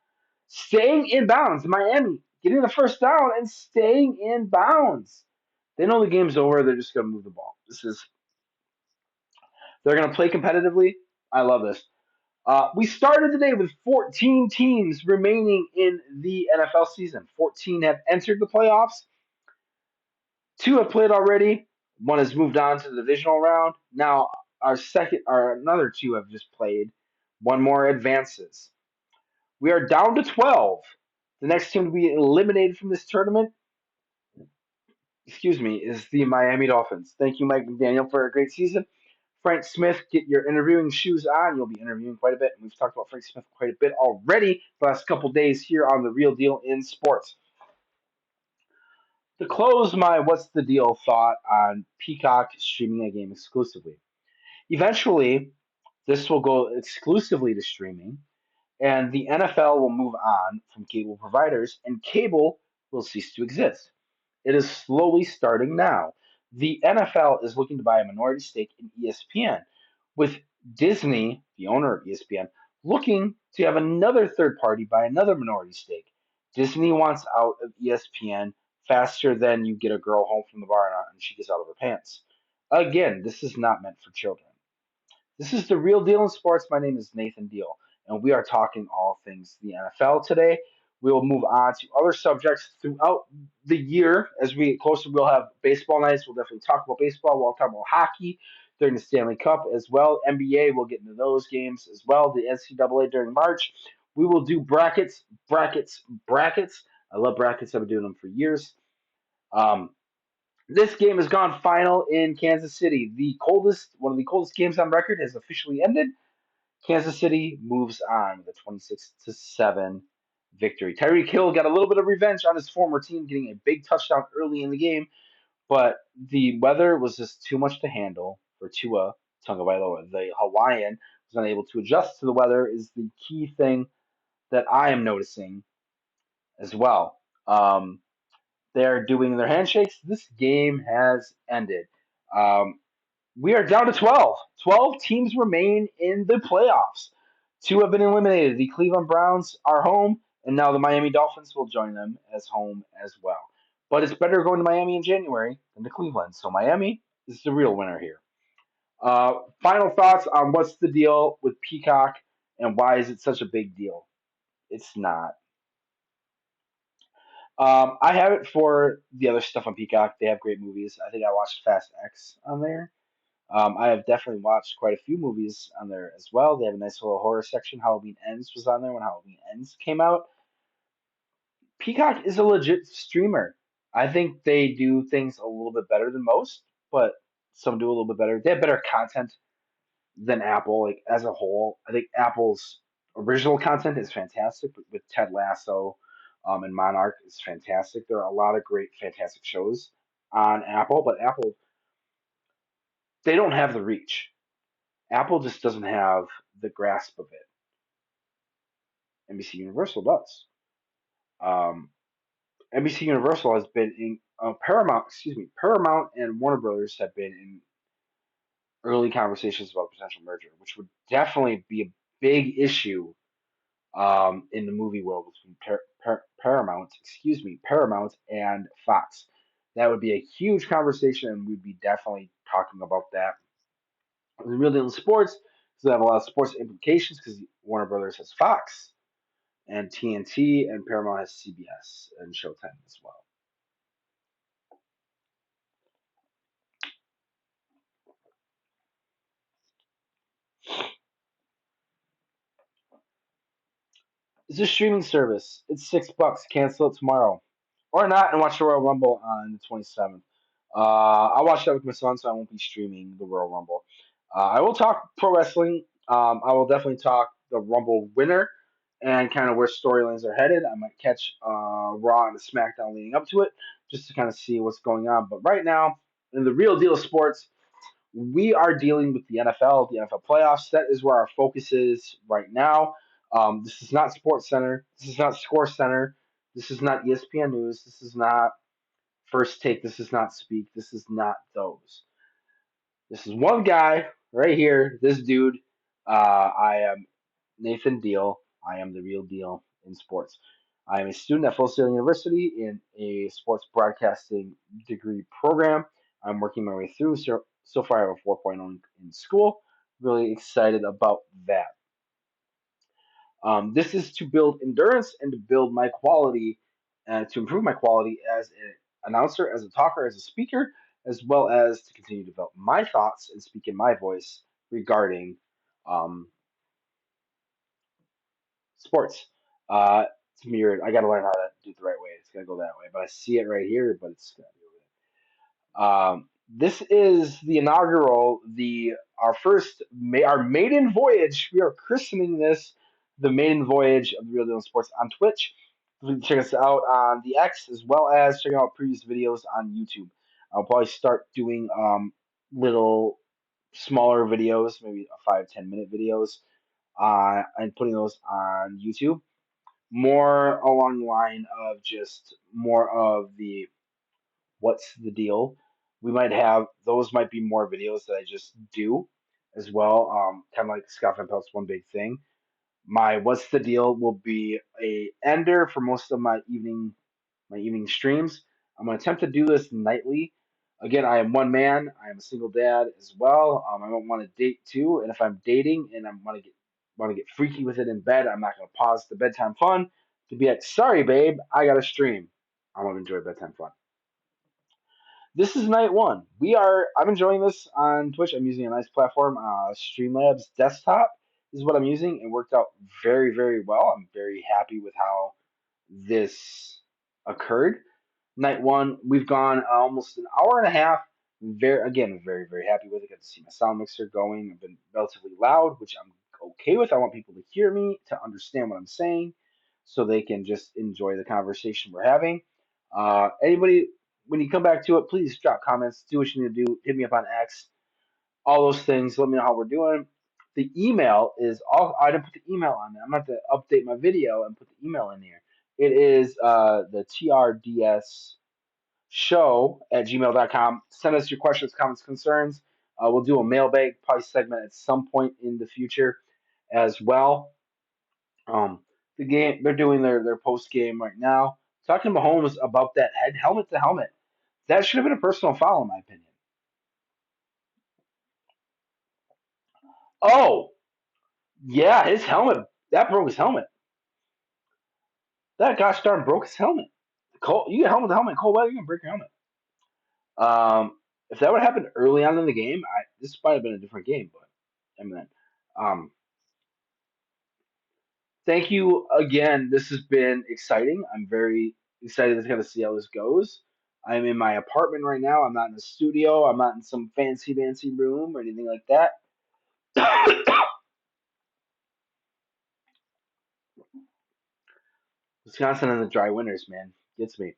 Staying in bounds, Miami getting the first down and staying in bounds. They know the game's over. They're just going to move the ball. They're going to play competitively. I love this. We started today with 14 teams remaining in the NFL season. 14 have entered the playoffs. Two have played already. One has moved on to the divisional round. Now our another two have just played. One more advances. We are down to 12. The next team to be eliminated from this tournament, excuse me, is the Miami Dolphins. Thank you, Mike McDaniel, for a great season. Frank Smith, get your interviewing shoes on. You'll be interviewing quite a bit. And we've talked about Frank Smith quite a bit already the last couple days here on The Real Deal in Sports. To close my What's the Deal thought on Peacock streaming a game exclusively. Eventually, this will go exclusively to streaming, and the NFL will move on from cable providers, and cable will cease to exist. It is slowly starting now. The NFL is looking to buy a minority stake in ESPN, with Disney, the owner of ESPN, looking to have another third party buy another minority stake. Disney wants out of ESPN faster than you get a girl home from the bar and she gets out of her pants. Again, this is not meant for children. This is the Real Deal in Sports. My name is Nathan Deal, and we are talking all things the NFL today. We will move on to other subjects throughout the year. As we get closer, we'll have baseball nights. We'll definitely talk about baseball. We'll talk about hockey during the Stanley Cup as well. NBA, we'll get into those games as well. The NCAA during March. We will do brackets, brackets, brackets. I love brackets. I've been doing them for years. Um, this game has gone final in Kansas City. One of the coldest games on record has officially ended. Kansas City moves on with a 26-7 victory. Tyreek Hill got a little bit of revenge on his former team, getting a big touchdown early in the game, but the weather was just too much to handle for Tua Tagovailoa. The Hawaiian was unable to adjust to the weather is the key thing that I am noticing as well. They're doing their handshakes. This game has ended. Um, we are down to 12. 12 teams remain in the playoffs. Two have been eliminated. The Cleveland Browns are home, and now the Miami Dolphins will join them as home as well. But it's better going to Miami in January than to Cleveland. So Miami is the real winner here. Final thoughts on what's the deal with Peacock and why is it such a big deal? It's not. I have it for the other stuff on Peacock. They have great movies. I think I watched Fast X on there. I have definitely watched quite a few movies on there as well. They have a nice little horror section. Halloween Ends was on there when Halloween Ends came out. Peacock is a legit streamer. I think they do things a little bit better than most, but some do a little bit better. They have better content than Apple, like as a whole. I think Apple's original content is fantastic, with Ted Lasso and Monarch is fantastic. There are a lot of great, fantastic shows on Apple, but Apple they don't have the reach. Apple just doesn't have the grasp of it. NBC Universal does. Um, NBC Universal has been in Paramount. Excuse me, Paramount and Warner Brothers have been in early conversations about potential merger, which would definitely be a big issue in the movie world between Paramount. Excuse me, Paramount and Fox. That would be a huge conversation, and we'd be definitely talking about that. The real deal in sports, so they have a lot of sports implications because Warner Brothers has Fox and TNT, and Paramount has CBS and Showtime as well. It's a streaming service. It's $6. Cancel it tomorrow, or not, and watch the Royal Rumble on the 27th. I'll watch that with my son, so I won't be streaming the Royal Rumble. I will talk pro wrestling. I will definitely talk the Rumble winner and kind of where storylines are headed. I might catch Raw and the SmackDown leading up to it just to kind of see what's going on. But right now, in the real deal of sports, we are dealing with the NFL, the NFL playoffs. That is where our focus is right now. This is not Sports Center. This is not Score Center. This is not ESPN News. This is not First Take. This is not Speak. This is not those. This is one guy right here. This dude. I am Nathan Deal. I am the real deal in sports. I am a student at Full Sail University in a sports broadcasting degree program. I'm working my way through. So far, I have a 4.0 in school. Really excited about that. This is to build endurance and to build my quality, to improve my quality as an announcer, as a talker, as a speaker, as well as to continue to develop my thoughts and speak in my voice regarding um, sports. It's mirrored. I got to learn how to do it the right way. It's gonna go that way, but I see it right here, but it's gonna be over there. This is the inaugural, the our first, our maiden voyage. We are christening this the maiden voyage of the Real Deal Sports on Twitch. You can check us out on the X as well as checking out previous videos on YouTube. I'll probably start doing little smaller videos, maybe 5-10 minute videos, and putting those on YouTube. More along the line of just more of the what's the deal. We might have those might be more videos that I just do as well. Kind of like Scott Van Pelt's one big thing. My what's the deal will be a ender for most of my evening streams. I'm gonna attempt to do this nightly. Again, I am one man. I am a single dad as well. I don't want to date too, and if I'm dating and I want to get freaky with it in bed, I'm not gonna pause the bedtime fun to be like, sorry, babe, I got to stream. I'm gonna enjoy bedtime fun. This is night one. I'm enjoying this on Twitch. I'm using a nice platform. Streamlabs desktop is what I'm using. It worked out very, very well. I'm very happy with how this occurred. Night one, we've gone almost an hour and a half. Very, very happy with it. Got to see my sound mixer going. I've been relatively loud, which I'm okay with. I want people to hear me, to understand what I'm saying, so they can just enjoy the conversation we're having. Anybody, when you come back to it, please drop comments. Do what you need to do. Hit me up on X. All those things. Let me know how we're doing. The email is all. I didn't put the email on there. I'm going to have to update my video and put the email in here. It is the TRDS show@gmail.com. Send us your questions, comments, concerns. We'll do a mailbag probably segment at some point in the future as well. Um, the game they're doing their post game right now. Talking to Mahomes about that head helmet to helmet. That should have been a personal foul in my opinion. Oh yeah, his helmet that broke his helmet. That gosh darn broke his helmet. Cole, you get helmet to helmet. Cole, why are you gonna break your helmet? If that would have happened early on in the game, this might have been a different game. But I mean, um, thank you again. This has been exciting. I'm very excited to kind of see how this goes. I'm in my apartment right now. I'm not in a studio. I'm not in some fancy room or anything like that. Wisconsin and the dry winters, man, gets me.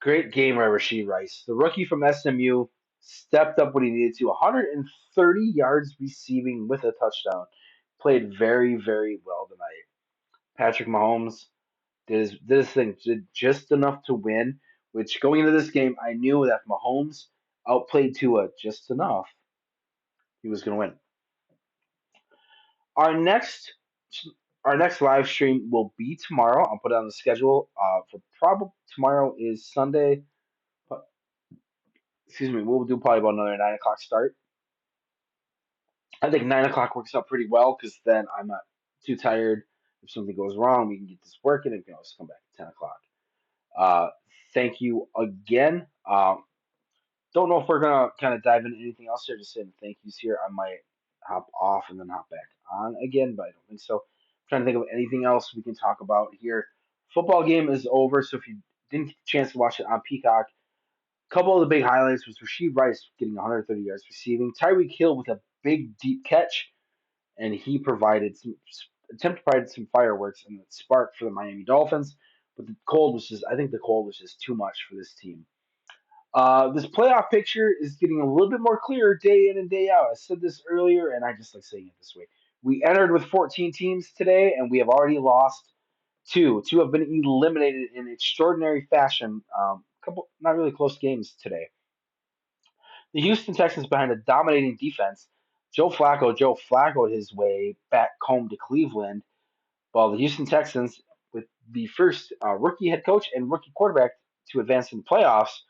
Great game by Rasheed Rice. The rookie from SMU stepped up when he needed to. 130 yards receiving with a touchdown. Played very, very well tonight. Patrick Mahomes did his thing, did just enough to win. Which going into this game, I knew that if Mahomes outplayed Tua just enough, he was going to win. Our next our next live stream will be tomorrow. I'll put it on the schedule. For probably tomorrow is Sunday. Excuse me. We'll do probably about another 9 o'clock start. I think 9 o'clock works out pretty well because then I'm not too tired. If something goes wrong, we can get this working and we can always come back at 10 o'clock. Uh, Thank you again. Don't know if we're gonna kind of dive into anything else here. Just saying thank yous here. I might hop off and then hop back on again, but I don't think so. I'm trying to think of anything else we can talk about here. Football game is over, so if you didn't get the chance to watch it on Peacock, a couple of the big highlights was Rasheed Rice getting 130 yards receiving, Tyreek Hill with a big deep catch, and he provided some attempt to provide some fireworks and the spark for the Miami Dolphins. But the cold was just, I think the cold was just too much for this team. This playoff picture is getting a little bit more clear day in and day out. I said this earlier, and I just like saying it this way. We entered with 14 teams today, and we have already lost two. Two have been eliminated in extraordinary fashion. Couple not really close games today. The Houston Texans behind a dominating defense. Joe Flaccoed his way back home to Cleveland, while the Houston Texans, with the first rookie head coach and rookie quarterback to advance in the playoffs,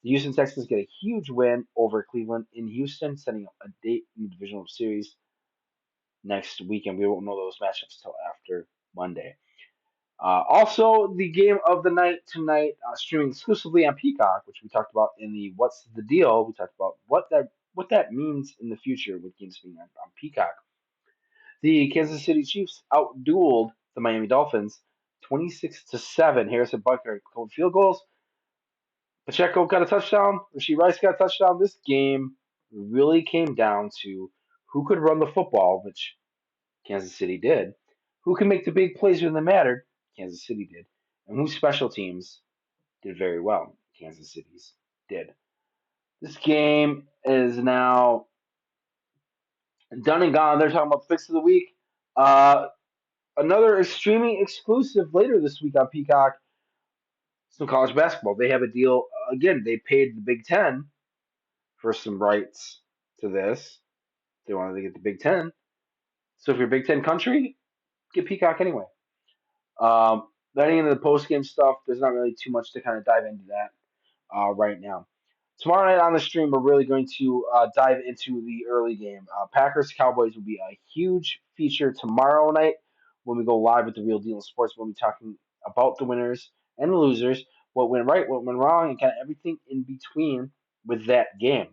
the Houston Texans get a huge win over Cleveland in Houston, setting up a date in the divisional series next weekend. We won't know those matchups till after Monday. Also, the game of the night tonight, streaming exclusively on Peacock, which we talked about in the "What's the Deal." We talked about what that means in the future with games being on Peacock. The Kansas City Chiefs outdueled the Miami Dolphins 26-7. Harrison Butker field goals. Pacheco got a touchdown. Rasheed Rice got a touchdown. This game really came down to who could run the football, which Kansas City did. Who can make the big plays when they mattered? Kansas City did. And whose special teams did very well? Kansas City's did. This game is now done and gone. They're talking about the picks of the week. Another streaming exclusive later this week on Peacock. Some college basketball. They have a deal. Again, they paid the Big Ten for some rights to this. They wanted to get the Big Ten. So if you're a Big Ten country, get Peacock anyway. Getting into the post game stuff, there's not really too much to kind of dive into that right now. Tomorrow night on the stream, we're really going to dive into the early game. Packers Cowboys will be a huge feature tomorrow night. when we go live with the Real Deal in Sports. We'll be talking about the winners and the losers, what went right, what went wrong, and kind of everything in between with that game,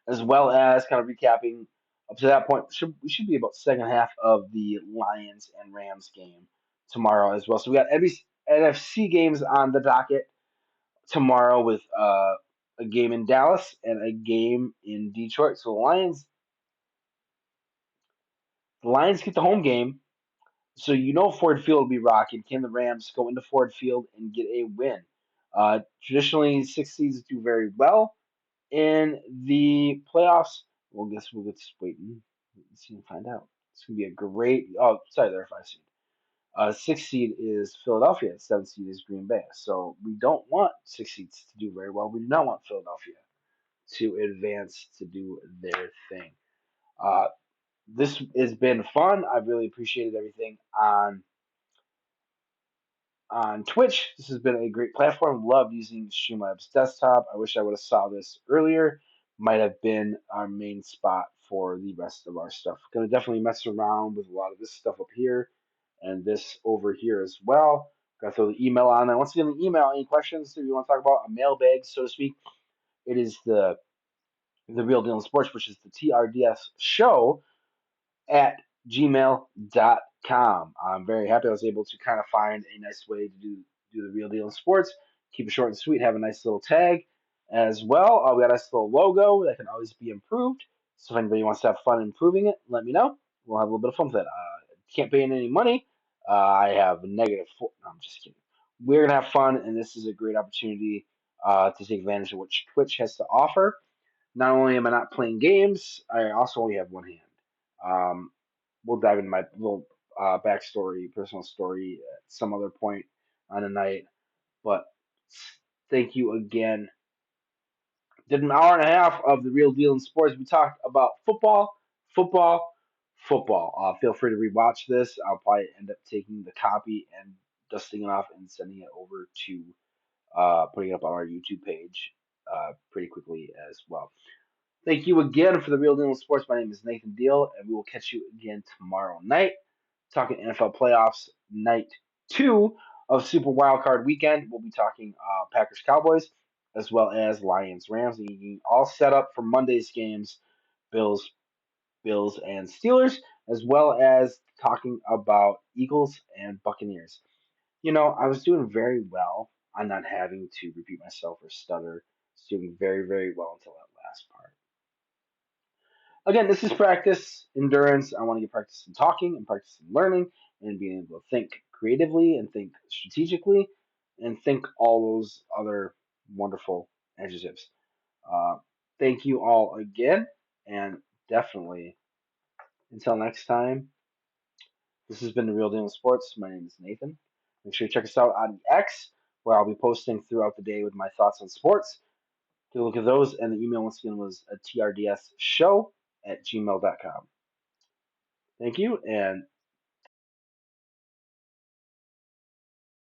as well as kind of recapping up to that point. We should be about second half of the Lions and Rams game tomorrow as well. So we got NFC games on the docket tomorrow with a game in Dallas and a game in Detroit. So the Lions get the home game. So you know Ford Field will be rocking. Can the Rams go into Ford Field and get a win? Traditionally, six seeds do very well in the playoffs. Well, guess we'll just wait and see and find out. It's gonna be a great. Oh, sorry, they're 5 seed. Six seed is Philadelphia. Seven seed is Green Bay. So we don't want six seeds to do very well. We do not want Philadelphia to advance to do their thing. Uh, this has been fun. I've really appreciated everything on Twitch. This has been a great platform. Love using Streamlabs desktop. I wish I would have saw this earlier. Might have been our main spot for the rest of our stuff. Gonna definitely mess around with a lot of this stuff up here and this over here as well. Gotta throw the email on there. Once again, the email, any questions if you want to talk about a mailbag, so to speak, it is the Real Deal in Sports, which is the TRDS show at gmail.com. I'm very happy I was able to kind of find a nice way to do the Real Deal in Sports. Keep it short and sweet, have a nice little tag as well. We got a nice little logo that can always be improved. So if anybody wants to have fun improving it, let me know. We'll have a little bit of fun with it. Can't pay in any money. I have negative four. No, I'm just kidding. We're gonna have fun, and this is a great opportunity to take advantage of what Twitch has to offer. Not only am I not playing games, I also only have one hand. Um, we'll dive into my little backstory, personal story at some other point on the night. But thank you again. Did an hour and a half of the Real Deal in Sports. We talked about football, football, football. Feel free to rewatch this. I'll probably end up taking the copy and dusting it off and sending it over to putting it up on our YouTube page pretty quickly as well. Thank you again for the Real Deal in Sports. My name is Nathan Deal, and we will catch you again tomorrow night. Talking NFL playoffs, night two of Super Wildcard Weekend. We'll be talking Packers Cowboys as well as Lions Rams. And all set up for Monday's games, Bills and Steelers, as well as talking about Eagles and Buccaneers. I was doing very well on not having to repeat myself or stutter. I was doing very, very well until that last part. Again, this is practice, endurance. I want to get practice in talking and practice in learning and being able to think creatively and think strategically and think all those other wonderful adjectives. Uh, Thank you all again, and definitely until next time, this has been The Real Deal in Sports. My name is Nathan. Make sure you check us out on the X, where I'll be posting throughout the day with my thoughts on sports. Take a look at those, and the email once again was a TRDS show at gmail.com. Thank you, and